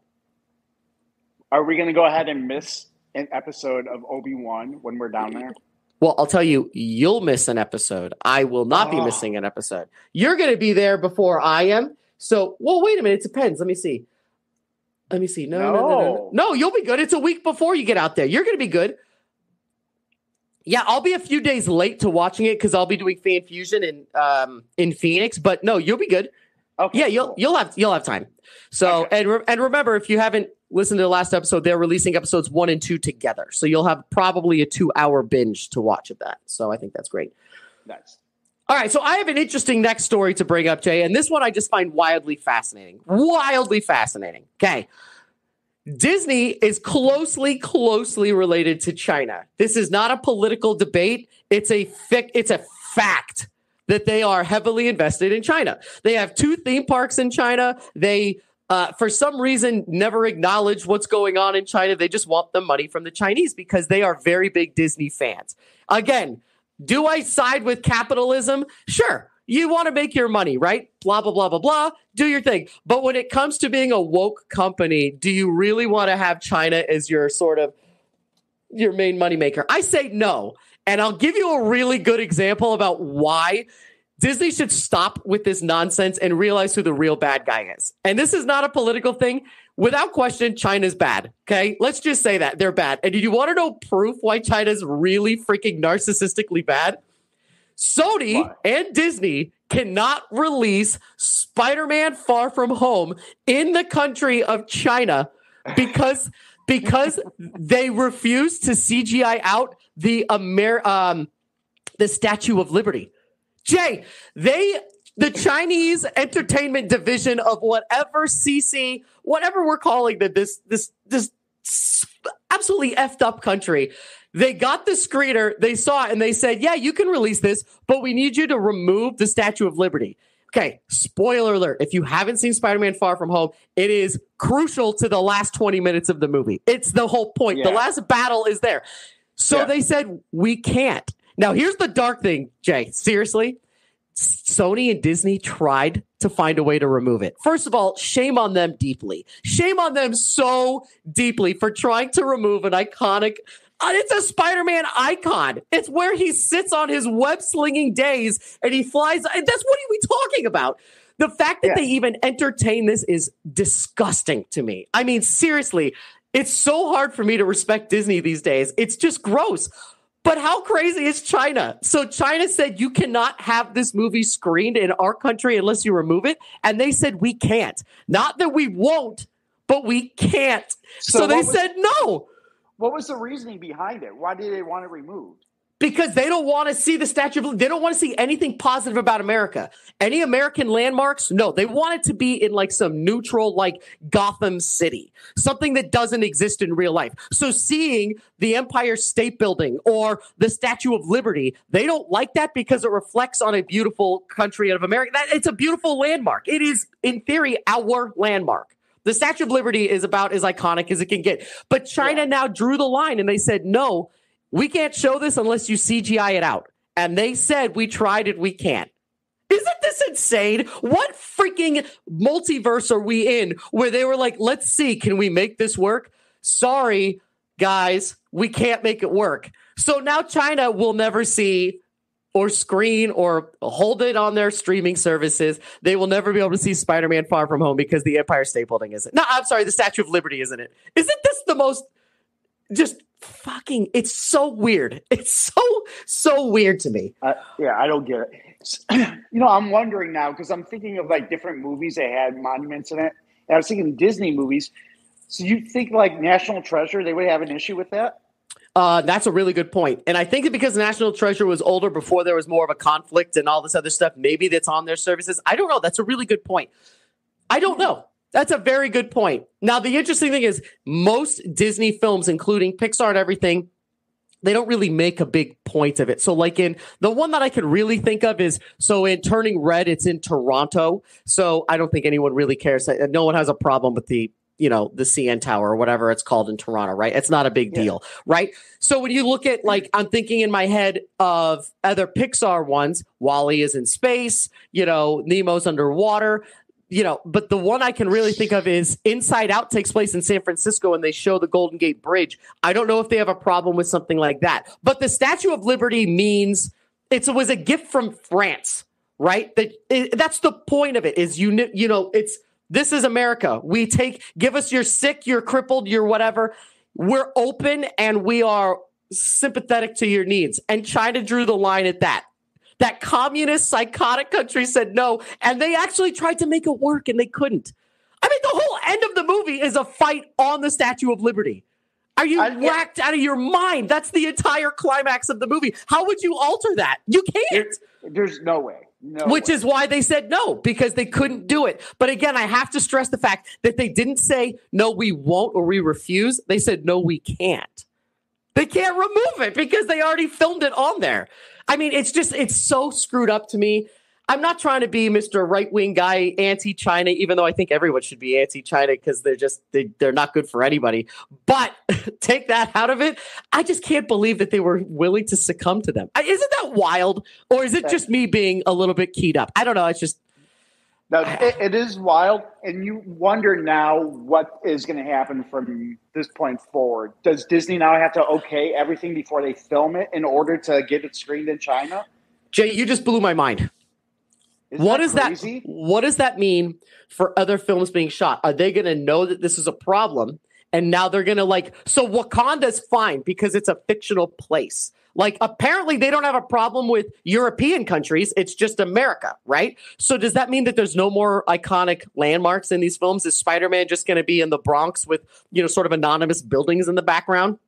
Are we going to go ahead and miss an episode of Obi-Wan when we're down there? Well, I'll tell you, you'll miss an episode. I will not be missing an episode. You're going to be there before I am. So, well, wait a minute. It depends. Let me see. No, you'll be good. It's a week before you get out there. You're going to be good. Yeah, I'll be a few days late to watching it because I'll be doing Fan Fusion in Phoenix. But no, you'll be good. Okay. Yeah, you'll have time. So okay. and remember, if you haven't listened to the last episode, they're releasing episodes 1 and 2 together. So you'll have probably a 2-hour binge to watch of that. So I think that's great. Nice. All right, so I have an interesting next story to bring up, Jay, and this one I just find wildly fascinating. Wildly fascinating. Okay. Disney is closely related to China. This is not a political debate. It's a fact that they are heavily invested in China. They have 2 theme parks in China. They, for some reason, never acknowledge what's going on in China. They just want the money from the Chinese because they are very big Disney fans. Again, do I side with capitalism? Sure. You want to make your money, right? Blah, blah, blah, blah, blah. Do your thing. But when it comes to being a woke company, do you really want to have China as your main moneymaker? I say no. And I'll give you a really good example about why Disney should stop with this nonsense and realize who the real bad guy is. And this is not a political thing. Without question, China's bad. Okay? Let's just say that. They're bad. And do you want to know proof why China's really freaking narcissistically bad? Sony and Disney cannot release Spider-Man Far From Home in the country of China because they refuse to CGI out the Statue of Liberty. Jay, the Chinese entertainment division of whatever CC, whatever we're calling this absolutely effed up country. They got the screener, they saw it, and they said, yeah, you can release this, but we need you to remove the Statue of Liberty. Okay, spoiler alert. If you haven't seen Spider-Man Far From Home, it is crucial to the last 20 minutes of the movie. It's the whole point. Yeah. The last battle is there. So they said, we can't. Now, here's the dark thing, Jay. Seriously, Sony and Disney tried to find a way to remove it. First of all, shame on them deeply. Shame on them so deeply for trying to remove an iconic... It's a Spider-Man icon. It's where he sits on his web-slinging days and he flies. That's what are we talking about? The fact that they even entertain this is disgusting to me. I mean, seriously, it's so hard for me to respect Disney these days. It's just gross. But how crazy is China? So China said you cannot have this movie screened in our country unless you remove it. And they said we can't. Not that we won't, but we can't. So they said no. What was the reasoning behind it? Why did they want it removed? Because they don't want to see the Statue of, they don't want to see anything positive about America. Any American landmarks? No, they want it to be in like some neutral, like Gotham City, something that doesn't exist in real life. So seeing the Empire State Building or the Statue of Liberty, they don't like that because it reflects on a beautiful country of America. It's a beautiful landmark. It is, in theory, our landmark. The Statue of Liberty is about as iconic as it can get. But China now drew the line and they said, no, we can't show this unless you CGI it out. And they said, we tried it, we can't. Isn't this insane? What freaking multiverse are we in where they were like, let's see, can we make this work? Sorry, guys, we can't make it work. So now China will never see or screen or hold it on their streaming services. They will never be able to see Spider-Man Far From Home because the Empire State Building isn't. No, I'm sorry, the Statue of Liberty isn't it? Isn't this the most just fucking, it's so weird. It's so weird to me. I don't get it. I'm wondering now because I'm thinking of like different movies that had monuments in it. And I was thinking Disney movies. So you think like National Treasure, they would have an issue with that? That's a really good point. And I think that because National Treasure was older before there was more of a conflict and all this other stuff, maybe that's on their services. I don't know. That's a really good point. I don't know. That's a very good point. Now, the interesting thing is most Disney films, including Pixar and everything, they don't really make a big point of it. So like in the one that I could really think of is, so in Turning Red, it's in Toronto. So I don't think anyone really cares. No one has a problem with the CN Tower or whatever it's called in Toronto, right? It's not a big deal, right? So when you look at, like, I'm thinking in my head of other Pixar ones, WALL-E is in space, Nemo's underwater, but the one I can really think of is Inside Out takes place in San Francisco and they show the Golden Gate Bridge. I don't know if they have a problem with something like that, but the Statue of Liberty means it was a gift from France, right? That's the point of it is, it's, this is America. Give us your sick, your crippled, your whatever. We're open and we are sympathetic to your needs. And China drew the line at that. That communist, psychotic country said no, and they actually tried to make it work, and they couldn't. I mean, the whole end of the movie is a fight on the Statue of Liberty. Are you whacked out of your mind? That's the entire climax of the movie. How would you alter that? You can't. There's no way. Which is why they said no, because they couldn't do it. But again, I have to stress the fact that they didn't say, no, we won't or we refuse. They said, no, we can't. They can't remove it because they already filmed it on there. I mean, it's so screwed up to me. I'm not trying to be Mr. Right-wing guy, anti-China, even though I think everyone should be anti-China because they're not good for anybody. But take that out of it. I just can't believe that they were willing to succumb to them. Isn't that wild? Or is it just me being a little bit keyed up? I don't know. It's just... No, it is wild. And you wonder now what is going to happen from this point forward. Does Disney now have to okay everything before they film it in order to get it screened in China? Jay, you just blew my mind. What does that mean for other films being shot? Are they going to know that this is a problem? And now they're going to so Wakanda's fine because it's a fictional place. Like, apparently they don't have a problem with European countries. It's just America, right? So does that mean that there's no more iconic landmarks in these films? Is Spider-Man just going to be in the Bronx with, sort of anonymous buildings in the background?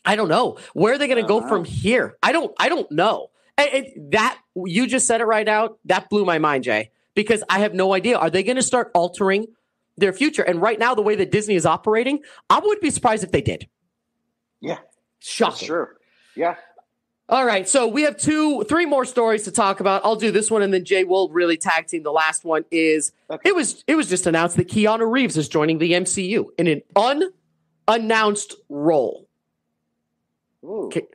I don't know. Where are they going to go from here? I don't know. That you just said it right out. That blew my mind, Jay, because I have no idea. Are they going to start altering their future? And right now, the way that Disney is operating, I would be surprised if they did. Yeah. Shocking. Sure. Yeah. All right. So we have 3 more stories to talk about. I'll do this one and then Jay will really tag team. The last one is it was just announced that Keanu Reeves is joining the MCU in an unannounced role. Ooh. Okay.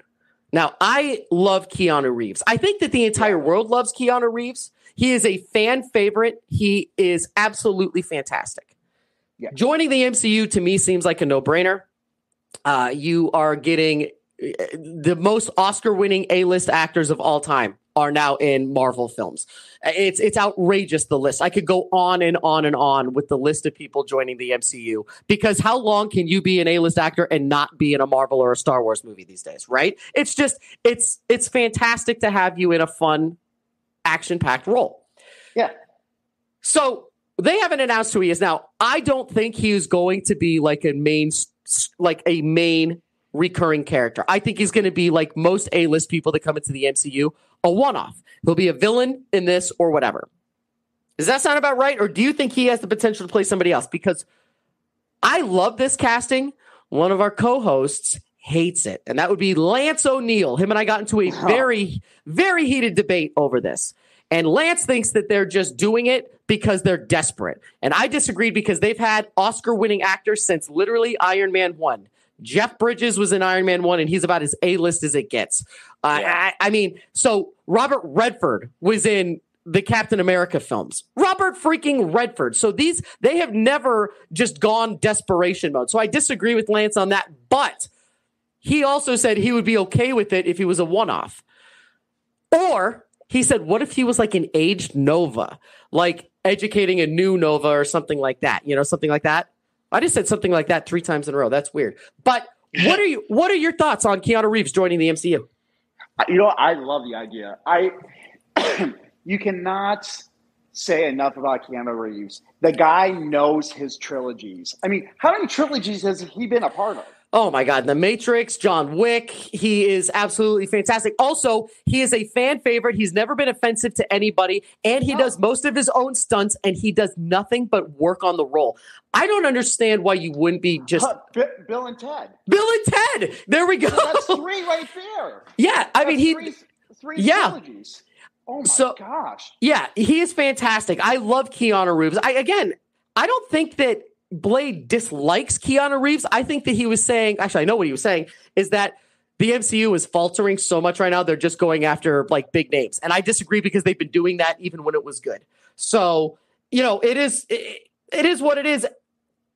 Now, I love Keanu Reeves. I think that the entire world loves Keanu Reeves. He is a fan favorite. He is absolutely fantastic. Yeah. Joining the MCU to me seems like a no-brainer. You are getting the most Oscar-winning A-list actors of all time are now in Marvel films. It's outrageous, the list. I could go on and on and on with the list of people joining the MCU, because how long can you be an A-list actor and not be in a Marvel or a Star Wars movie these days, right? It's just, it's fantastic to have you in a fun, action-packed role. Yeah. So they haven't announced who he is. Now, I don't think he is going to be like a main recurring character. I think he's going to be like most A-list people that come into the MCU, a one-off. He'll be a villain in this or whatever. Does that sound about right? Or do you think he has the potential to play somebody else? Because I love this casting. One of our co-hosts hates it, and that would be Lance O'Neill. Him and I got into a very, very heated debate over this. And Lance thinks that they're just doing it because they're desperate. And I disagreed because they've had Oscar-winning actors since literally Iron Man 1. Jeff Bridges was in Iron Man 1, and he's about as A-list as it gets. I mean, so Robert Redford was in the Captain America films. Robert freaking Redford. So they have never just gone desperation mode. So I disagree with Lance on that, but he also said he would be okay with it if he was a one-off. Or he said, what if he was like an aged Nova, like educating a new Nova or something like that? You know, something like that. I just said something like that 3 times in a row. That's weird. But what are your thoughts on Keanu Reeves joining the MCU? You know, I love the idea. You cannot say enough about Keanu Reeves. The guy knows his trilogies. I mean, how many trilogies has he been a part of? Oh my God, The Matrix, John Wick. He is absolutely fantastic. Also, he is a fan favorite. He's never been offensive to anybody, and he does most of his own stunts, and he does nothing but work on the role. I don't understand why you wouldn't be just Bill and Ted. Bill and Ted. There we go. That's 3 right there. Yeah, I mean three trilogies. Oh my gosh. Yeah, he is fantastic. I love Keanu Reeves. I don't think that Blade dislikes Keanu Reeves. I think that he was saying, actually, I know what he was saying, is that the MCU is faltering so much right now. They're just going after like big names. And I disagree because they've been doing that even when it was good. So, you know, it is what it is.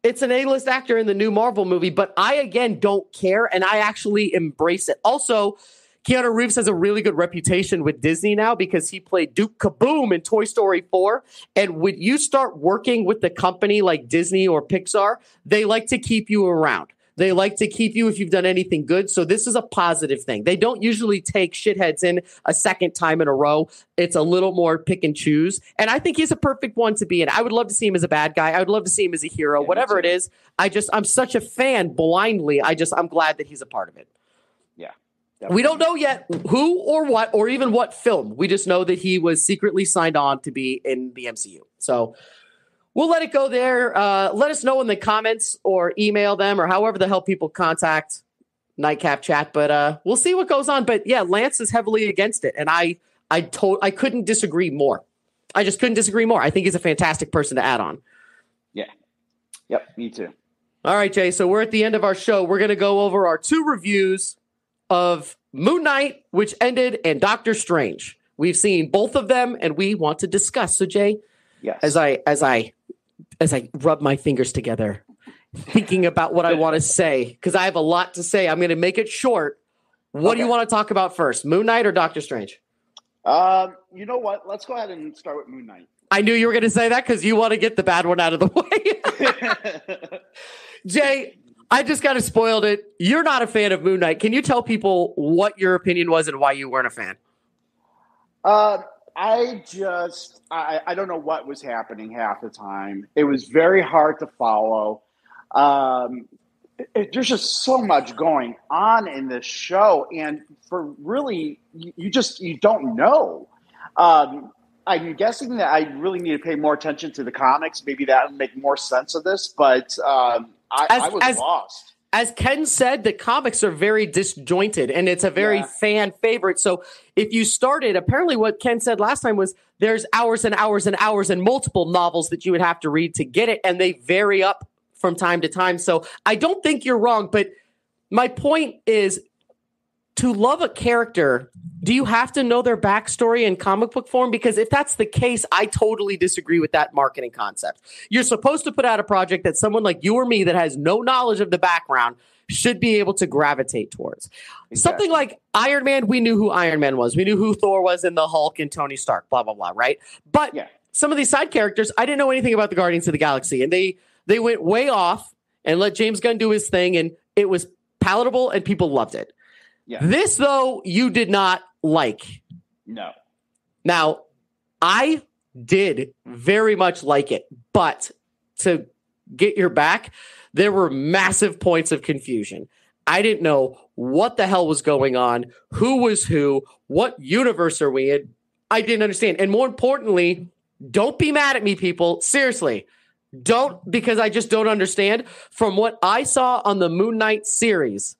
It's an A-list actor in the new Marvel movie, but I, again, don't care. And I actually embrace it. Also, Keanu Reeves has a really good reputation with Disney now because he played Duke Kaboom in Toy Story 4. And when you start working with the company like Disney or Pixar, they like to keep you around. They like to keep you if you've done anything good. So this is a positive thing. They don't usually take shitheads in a second time in a row. It's a little more pick and choose. And I think he's a perfect one to be in. I would love to see him as a bad guy. I would love to see him as a hero, whatever it is. I'm such a fan blindly. I'm glad that he's a part of it. Yeah. We don't know yet who or what, or even what film. We just know that he was secretly signed on to be in the MCU. So we'll let it go there. Let us know in the comments or email them or however the hell people contact Nightcap Chat. But we'll see what goes on. But yeah, Lance is heavily against it. And I couldn't disagree more. I just couldn't disagree more. I think he's a fantastic person to add on. Yeah. Yep. Me too. All right, Jay. So we're at the end of our show. We're going to go over our 2 reviews of Moon Knight, which ended, and Doctor Strange. We've seen both of them, and we want to discuss. So, Jay, yes. as I rub my fingers together, thinking about what I want to say, because I have a lot to say, I'm going to make it short. What do you want to talk about first, Moon Knight or Doctor Strange? You know what? Let's go ahead and start with Moon Knight. I knew you were going to say that because you want to get the bad one out of the way. Jay, I just kind of spoiled it. You're not a fan of Moon Knight. Can you tell people what your opinion was and why you weren't a fan? I don't know what was happening half the time. It was very hard to follow. There's just so much going on in this show. And for really, you don't know. I'm guessing that I really need to pay more attention to the comics. Maybe that would make more sense of this. But I was lost. As Ken said, the comics are very disjointed, and it's a very fan favorite. So if you started, apparently what Ken said last time was there's hours and hours and hours and multiple novels that you would have to read to get it, and they vary up from time to time. So I don't think you're wrong, but my point is to love a character, do you have to know their backstory in comic book form? Because if that's the case, I totally disagree with that marketing concept. You're supposed to put out a project that someone like you or me that has no knowledge of the background should be able to gravitate towards. Exactly. Something like Iron Man, we knew who Iron Man was. We knew who Thor was and the Hulk and Tony Stark, blah, blah, blah, right? But some of these side characters, I didn't know anything about the Guardians of the Galaxy. And they went way off and let James Gunn do his thing. And it was palatable and people loved it. Yeah. This, though, you did not like. No. Now, I did very much like it, but to get your back, there were massive points of confusion. I didn't know what the hell was going on, who was who, what universe are we in. I didn't understand. And more importantly, don't be mad at me, people. Seriously, don't, because I just don't understand. From what I saw on the Moon Knight series,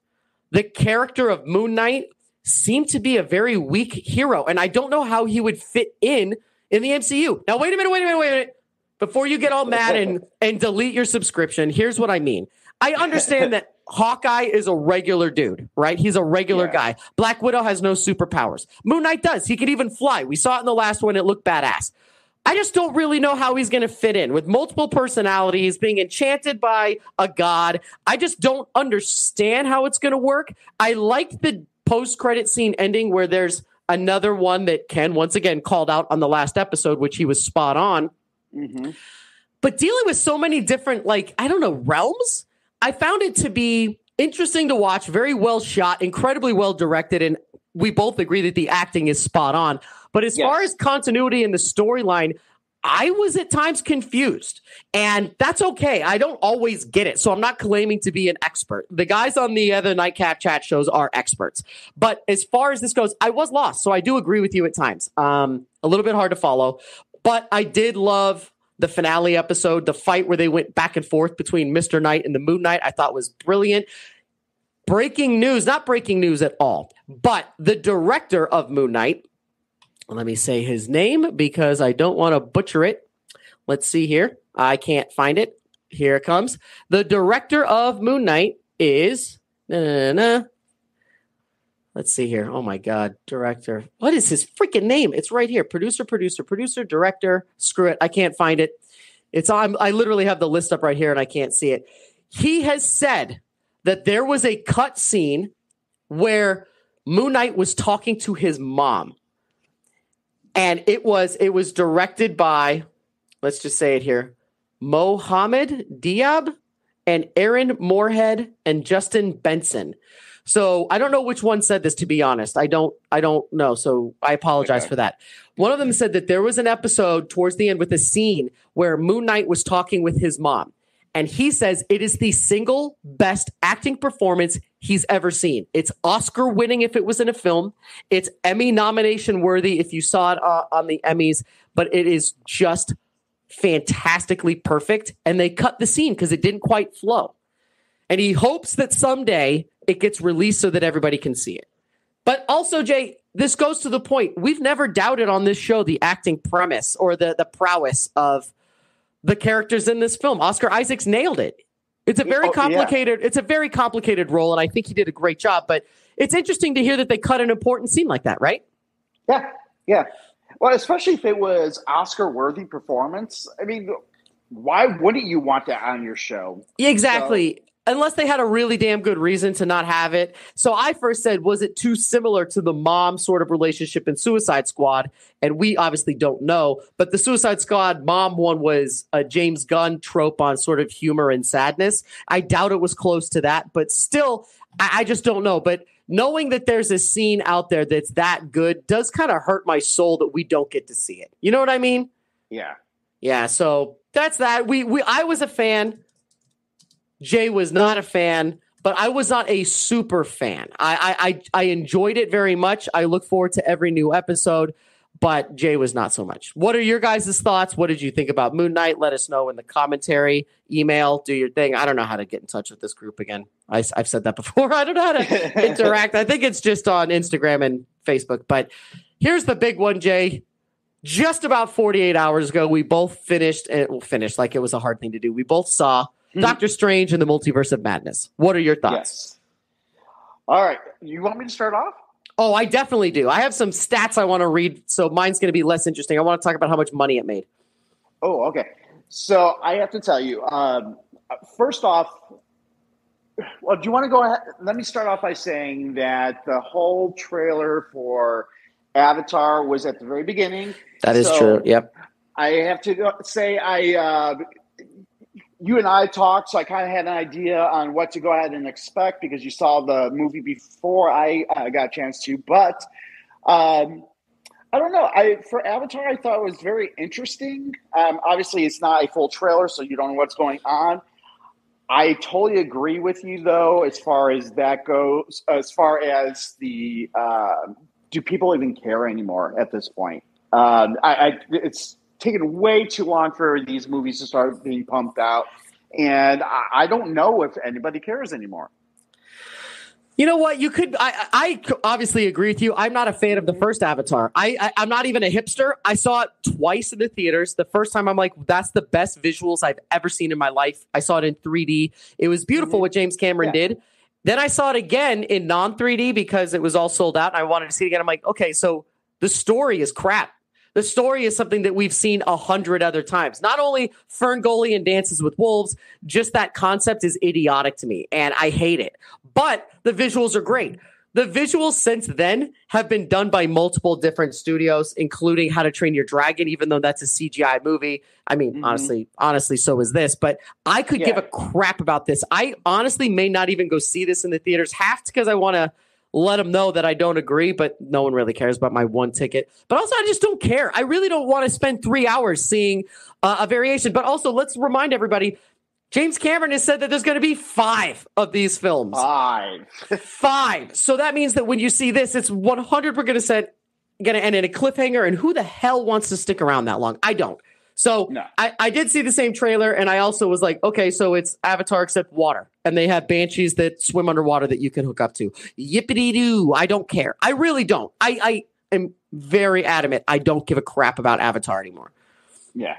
the character of Moon Knight seemed to be a very weak hero, and I don't know how he would fit in the MCU. Now, wait a minute. Before you get all mad and delete your subscription, here's what I mean. I understand that Hawkeye is a regular dude, right? He's a regular guy. Black Widow has no superpowers. Moon Knight does. He can even fly. We saw it in the last one. It looked badass. I just don't really know how he's going to fit in with multiple personalities, being enchanted by a god. I just don't understand how it's going to work. I liked the post-credit scene ending where there's another one that Ken once again called out on the last episode, which he was spot on. Mm-hmm. But dealing with so many different, realms, I found it to be interesting to watch, very well shot, incredibly well directed, and we both agree that the acting is spot on. But as far as continuity in the storyline, I was at times confused, and that's okay. I don't always get it, so I'm not claiming to be an expert. The guys on the other Nightcap chat shows are experts. But as far as this goes, I was lost, so I do agree with you at times. A little bit hard to follow, but I did love the finale episode, the fight where they went back and forth between Mr. Knight and the Moon Knight. I thought was brilliant. Breaking news, not breaking news at all, but the director of Moon Knight, let me say his name because I don't want to butcher it. Let's see here. I can't find it. Here it comes. The director of Moon Knight is... Let's see here. Oh, my God. Director. What is his freaking name? It's right here. Producer, director. Screw it. I can't find it. I literally have the list up right here, and I can't see it. He has said that there was a cut scene where Moon Knight was talking to his mom. And it was directed by, let's just say it here, Mohammed Diab and Aaron Moorhead and Justin Benson. So I don't know which one said this, to be honest. I don't know. So I apologize for that. One of them said that there was an episode towards the end with a scene where Moon Knight was talking with his mom. And he says it is the single best acting performance he's ever seen. It's Oscar winning if it was in a film. It's Emmy nomination worthy if you saw it on the Emmys. But it is just fantastically perfect. And they cut the scene because it didn't quite flow. And he hopes that someday it gets released so that everybody can see it. But also, Jay, this goes to the point. We've never doubted on this show the acting premise or the prowess of the characters in this film. Oscar Isaacs nailed it. It's a very complicated. It's a very complicated role, and I think he did a great job. But it's interesting to hear that they cut an important scene like that, right? Yeah. Well, especially if it was Oscar-worthy performance. I mean, why wouldn't you want that on your show? Yeah, exactly. Unless they had a really damn good reason to not have it. So I first said, was it too similar to the mom sort of relationship in Suicide Squad? And we obviously don't know. But the Suicide Squad mom one was a James Gunn trope on sort of humor and sadness. I doubt it was close to that. But still, I just don't know. But knowing that there's a scene out there that's that good does kind of hurt my soul that we don't get to see it. You know what I mean? Yeah. So that's that. I was a fan. Jay was not a fan, but I was not a super fan. I enjoyed it very much. I look forward to every new episode, but Jay was not so much. What are your guys' thoughts? What did you think about Moon Knight? Let us know in the commentary, email, do your thing. I don't know how to get in touch with this group again. I've said that before. I don't know how to interact. I think it's just on Instagram and Facebook, but here's the big one, Jay. Just about 48 hours ago, we both finished like it was a hard thing to do. We both saw Doctor Strange and the Multiverse of Madness. What are your thoughts? Yes. All right. You want me to start off? Oh, I definitely do. I have some stats I want to read, so mine's going to be less interesting. I want to talk about how much money it made. Oh, okay. So I have to tell you, first off, well, do you want to go ahead? Let me start off by saying that the whole trailer for Avatar was at the very beginning. That is true. Yep. I have to say you and I talked, so I kind of had an idea on what to go ahead and expect because you saw the movie before I got a chance to. But I don't know. For Avatar, I thought it was very interesting. Obviously, it's not a full trailer, so you don't know what's going on. I totally agree with you, though, as far as that goes. As far as the do people even care anymore at this point? It's taken way too long for these movies to start being pumped out, and I don't know if anybody cares anymore. You know what? I obviously agree with you. I'm not a fan of the first Avatar. I'm not even a hipster. I saw it twice in the theaters. The first time I'm like, that's the best visuals I've ever seen in my life. I saw it in 3D. It was beautiful what James Cameron did. Then I saw it again in non-3D because it was all sold out. And I wanted to see it again. I'm like, okay, so the story is crap. The story is something that we've seen 100 other times. Not only Ferngully and Dances with Wolves, just that concept is idiotic to me, and I hate it. But the visuals are great. The visuals since then have been done by multiple different studios, including How to Train Your Dragon, even though that's a CGI movie. I mean, honestly, so is this. But I could give a crap about this. I honestly may not even go see this in the theaters, half because I want to let them know that I don't agree, but no one really cares about my one ticket. But also, I just don't care. I really don't want to spend 3 hours seeing a variation. But also, let's remind everybody, James Cameron has said that there's going to be 5 of these films. 5. So that means that when you see this, it's 100% going to end in a cliffhanger. And who the hell wants to stick around that long? I don't. So no. I did see the same trailer, and I also was like, okay, so it's Avatar except water. And they have banshees that swim underwater that you can hook up to. Yippity-doo. I don't care. I really don't. I am very adamant. I don't give a crap about Avatar anymore. Yeah.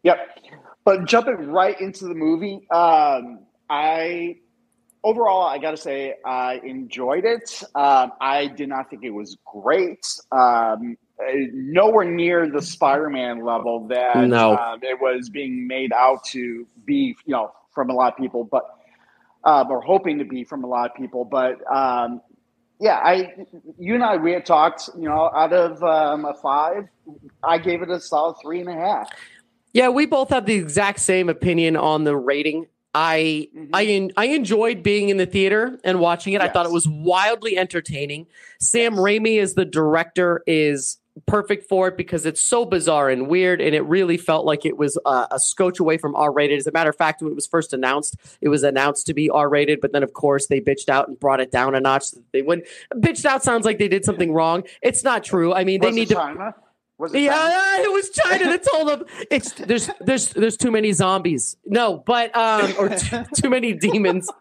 Yep. But jumping right into the movie, overall, I got to say, I enjoyed it. I did not think it was great. Nowhere near the Spider-Man level that it was being made out to be, from a lot of people, but or hoping to be from a lot of people. But you and I, we had talked, out of a 5, I gave it a solid 3.5. Yeah, we both have the exact same opinion on the rating. I enjoyed being in the theater and watching it. Yes. I thought it was wildly entertaining. Sam Raimi as the director is perfect for it because it's so bizarre and weird, and it really felt like it was a scotch away from R-rated. As a matter of fact, when it was first announced, it was announced to be R-rated, but then, of course, they bitched out and brought it down a notch. They wouldn't. Bitched out sounds like they did something wrong. It's not true. I mean, they need to... China? Was it China? It was China that told them there's too many zombies. No, but or too many demons.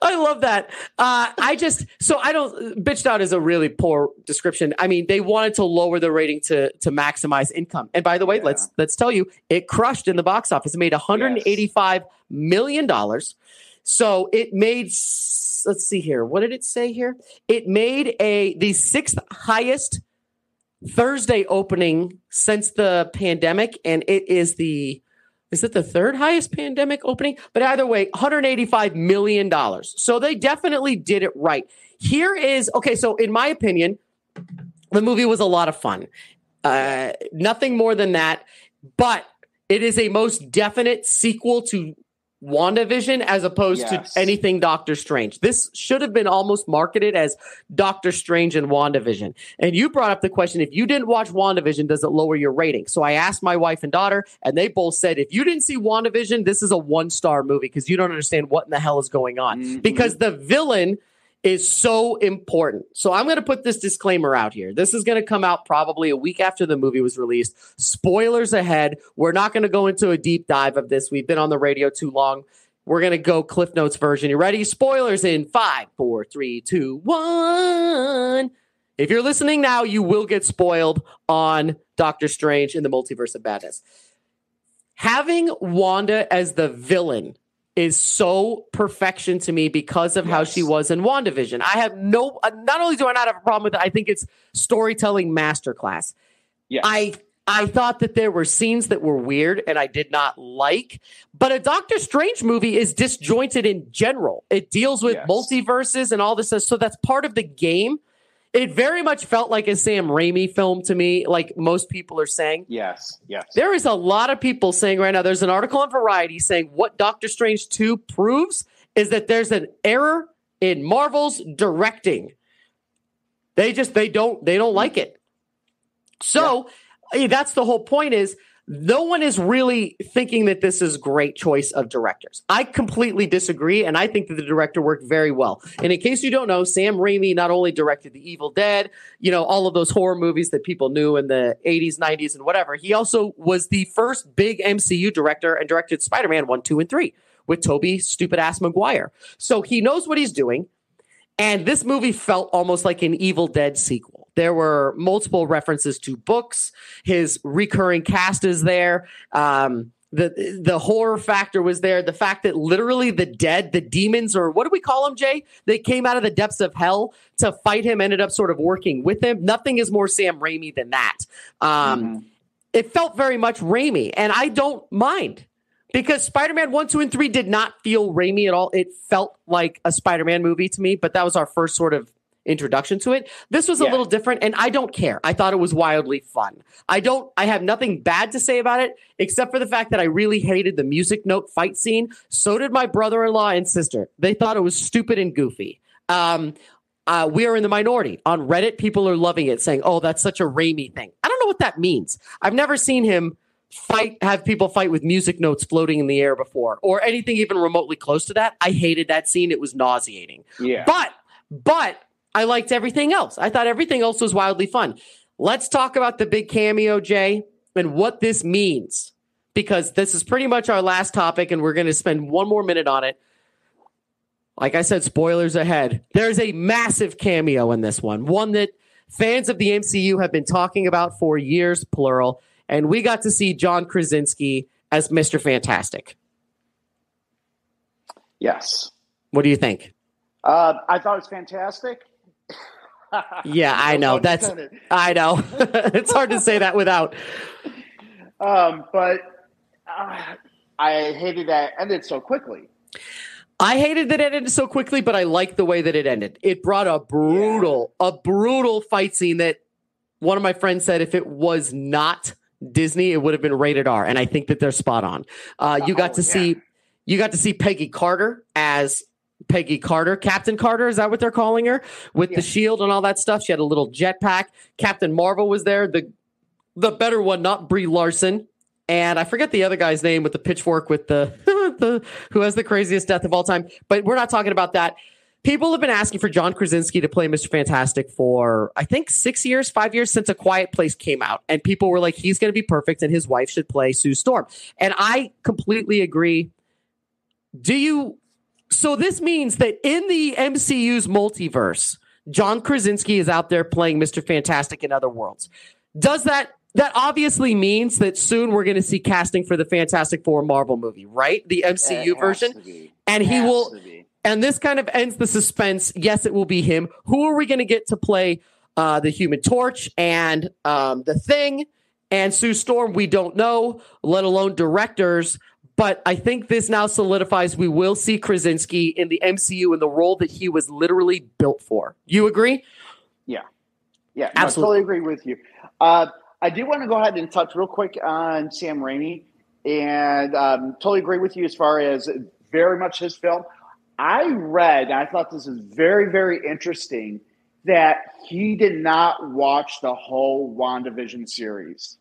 I love that. Bitched out is a really poor description. I mean, they wanted to lower the rating to maximize income. And by the way, let's tell you, it crushed in the box office. It made $185 million. So it made, let's see here. What did it say here? It made the 6th highest Thursday opening since the pandemic, and it is the 3rd highest pandemic opening? But either way, $185 million. So they definitely did it right. So in my opinion, the movie was a lot of fun. Nothing more than that, but it is a most definite sequel to WandaVision as opposed to anything Doctor Strange. This should have been almost marketed as Doctor Strange and WandaVision. And you brought up the question, if you didn't watch WandaVision, does it lower your rating? So I asked my wife and daughter, and they both said, if you didn't see WandaVision, this is a 1-star movie because you don't understand what in the hell is going on. Mm-hmm. Because the villain is so important. So I'm going to put this disclaimer out here. This is going to come out probably a week after the movie was released. Spoilers ahead. We're not going to go into a deep dive of this. We've been on the radio too long. We're going to go Cliff Notes version. You ready? Spoilers in 5, 4, 3, 2, 1. If you're listening now, you will get spoiled on Doctor Strange in the Multiverse of Madness. Having Wanda as the villain is so perfection to me because of how she was in WandaVision. I have not only do I not have a problem with it, I think it's storytelling masterclass. Yes. I thought that there were scenes that were weird and I did not like, but a Doctor Strange movie is disjointed in general. It deals with multiverses and all this stuff, so that's part of the game. It very much felt like a Sam Raimi film to me, like most people are saying. Yes. There is a lot of people saying right now, there's an article on Variety saying what Doctor Strange 2 proves is that there's an error in Marvel's directing. They don't like it. So that's the whole point is no one is really thinking that this is a great choice of directors. I completely disagree, and I think that the director worked very well. And in case you don't know, Sam Raimi not only directed The Evil Dead, all of those horror movies that people knew in the 80s, 90s, and whatever. He also was the first big MCU director and directed Spider-Man 1, 2, and 3 with Tobey stupid-ass Maguire. So he knows what he's doing, and this movie felt almost like an Evil Dead sequel. There were multiple references to books. His recurring cast is there. The horror factor was there. The fact that literally the dead, the demons, or what do we call them, Jay? They came out of the depths of hell to fight him, ended up sort of working with him. Nothing is more Sam Raimi than that. It felt very much Raimi, and I don't mind. Because Spider-Man 1, 2, and 3 did not feel Raimi at all. It felt like a Spider-Man movie to me, but that was our first sort of introduction to it. This was a little different, and I don't care. I thought it was wildly fun. I have nothing bad to say about it, except for the fact that I really hated the music note fight scene. So did my brother-in-law and sister. They thought it was stupid and goofy. We are in the minority. On Reddit, people are loving it, saying, oh, that's such a Raimi thing. I don't know what that means. I've never seen him have people fight with music notes floating in the air before, or anything even remotely close to that. I hated that scene. It was nauseating. Yeah. But I liked everything else. I thought everything else was wildly fun. Let's talk about the big cameo, Jay, and what this means, because this is pretty much our last topic, and we're going to spend one more minute on it. Like I said, spoilers ahead. There's a massive cameo in this one that fans of the MCU have been talking about for years, plural, and we got to see John Krasinski as Mr. Fantastic. Yes. What do you think? I thought it was fantastic. Yeah, I know. I know. It's hard to say that without. But I hated that it ended so quickly. I hated that it ended so quickly, but I liked the way that it ended. It brought a brutal fight scene that one of my friends said if it was not Disney, it would have been rated R. And I think that they're spot on. You got to see Peggy Carter as Peggy Carter, Captain Carter, is that what they're calling her? With the shield and all that stuff. She had a little jetpack. Captain Marvel was there. The better one, not Brie Larson. And I forget the other guy's name with the pitchfork with the who has the craziest death of all time. But we're not talking about that. People have been asking for John Krasinski to play Mr. Fantastic for, I think, 5 years since A Quiet Place came out. And people were like, he's going to be perfect and his wife should play Sue Storm. And I completely agree. So this means that in the MCU's multiverse, John Krasinski is out there playing Mr. Fantastic in other worlds. Does that obviously means that soon we're going to see casting for the Fantastic Four Marvel movie, right? The MCU version. And he will. And this kind of ends the suspense. Yes, it will be him. Who are we going to get to play the Human Torch and the Thing and Sue Storm? We don't know, let alone directors. But I think this now solidifies we will see Krasinski in the MCU in the role that he was literally built for. You agree? Yeah. Yeah, absolutely. I totally agree with you. I do want to go ahead and touch real quick on Sam Raimi. And totally agree with you as far as very much his film. I read, and I thought this was very, very interesting, that he did not watch the whole WandaVision series.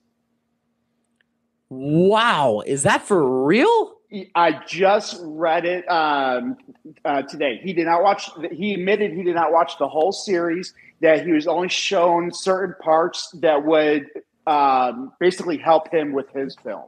Wow. Is that for real? I just read it today. He admitted he did not watch the whole series, that he was only shown certain parts that would basically help him with his film.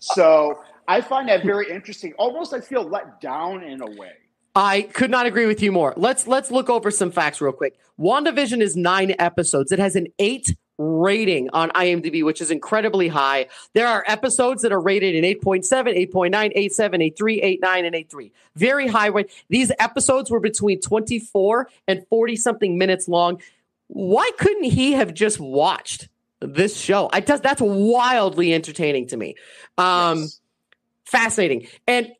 So I find that very interesting. Almost I feel let down in a way. I could not agree with you more. Let's look over some facts real quick. WandaVision is 9 episodes. It has an 8 rating on IMDb, which is incredibly high. There are episodes that are rated in 8.7, 8.9, 8.7, 8.3, 8.9, and 8.3. Very high rate. These episodes were between 24 and 40-something minutes long. Why couldn't he have just watched this show? That's wildly entertaining to me. Yes. Fascinating.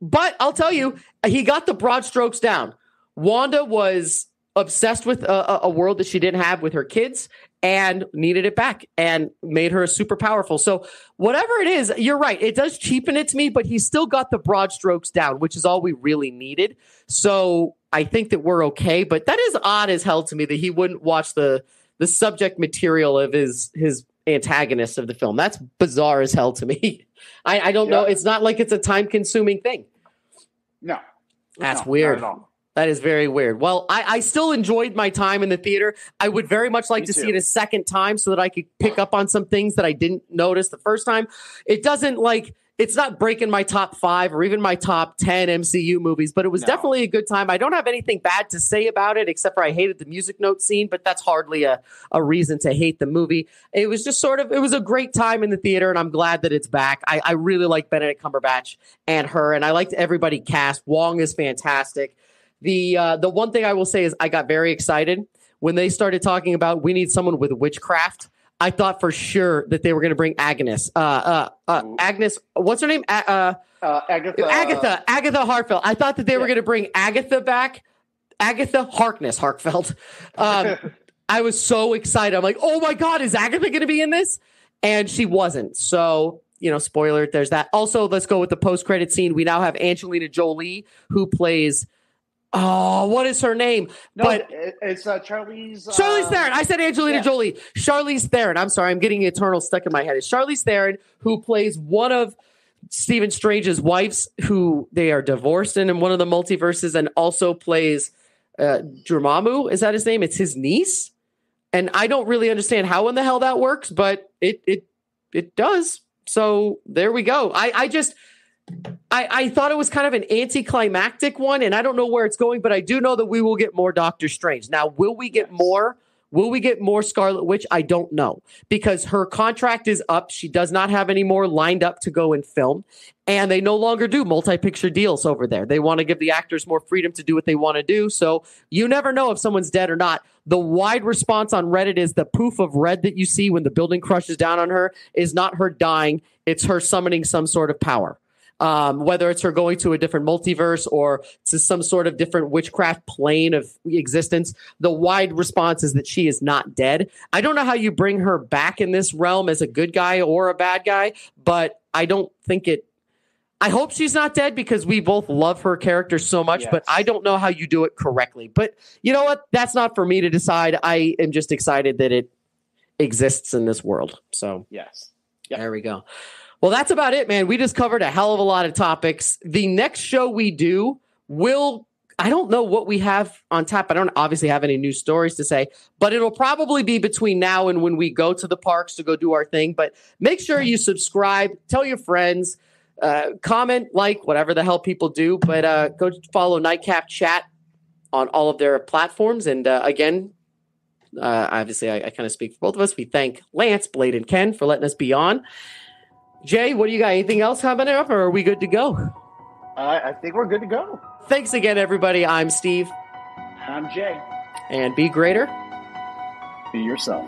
But I'll tell you, he got the broad strokes down. Wanda was obsessed with a world that she didn't have with her kids and needed it back and made her super powerful. So whatever it is, you're right. It does cheapen it to me, but he still got the broad strokes down, which is all we really needed. So I think that we're okay, but that is odd as hell to me that he wouldn't watch the subject material of his antagonists of the film. That's bizarre as hell to me. I don't know. It's not like it's a time-consuming thing. No. That's weird. That is very weird. Well, I still enjoyed my time in the theater. I would very much like to see it a second time so that I could pick up on some things that I didn't notice the first time. It doesn't it's not breaking my top 5 or even my top 10 MCU movies, but it was definitely a good time. I don't have anything bad to say about it, except for I hated the music note scene, but that's hardly a reason to hate the movie. It was just it was a great time in the theater, and I'm glad that it's back. I really like Benedict Cumberbatch and her, and I liked everybody cast. Wong is fantastic. The one thing I will say is I got very excited when they started talking about we need someone with witchcraft. I thought for sure that they were going to bring Agnes. Agnes, what's her name? Agatha Hartfeld. I thought that they were going to bring Agatha back. Agatha Harkfeld. I was so excited. I'm like, oh my God, is Agatha going to be in this? And she wasn't. So, spoiler, there's that. Also, let's go with the post-credit scene. We now have Angelina Jolie, who plays... Oh, what is her name? It's Charlize Theron. I said Angelina Jolie. Charlize Theron. I'm sorry. I'm getting Eternal stuck in my head. It's Charlize Theron, who plays one of Stephen Strange's wives, who they are divorced in one of the multiverses, and also plays Dormammu. Is that his name? It's his niece. And I don't really understand how in the hell that works, but it does. So there we go. I thought it was kind of an anticlimactic one, and I don't know where it's going, but I do know that we will get more Doctor Strange. Now, will we get more? Will we get more Scarlet Witch? I don't know, because her contract is up. She does not have any more lined up to go and film, and they no longer do multi-picture deals over there. They want to give the actors more freedom to do what they want to do, so you never know if someone's dead or not. The wide response on Reddit is the poof of red that you see when the building crushes down on her is not her dying. It's her summoning some sort of power. Whether it's her going to a different multiverse or to some sort of different witchcraft plane of existence, the wide response is that she is not dead. I don't know how you bring her back in this realm as a good guy or a bad guy, but I don't think I hope she's not dead because we both love her character so much, but I don't know how you do it correctly. But you know what? That's not for me to decide. I am just excited that it exists in this world. So there we go. Well, that's about it, man. We just covered a hell of a lot of topics. The next show we do I don't know what we have on tap. I don't obviously have any new stories to say, but it'll probably be between now and when we go to the parks to go do our thing. But make sure you subscribe, tell your friends, comment, whatever the hell people do. But go follow Nightcap Chat on all of their platforms. And again, obviously, I kind of speak for both of us. We thank Lance, Blade, and Ken for letting us be on. Jay, what do you got? Anything else coming up, or are we good to go? I think we're good to go. Thanks again, everybody. I'm Steve. I'm Jay. And be greater. Be yourself.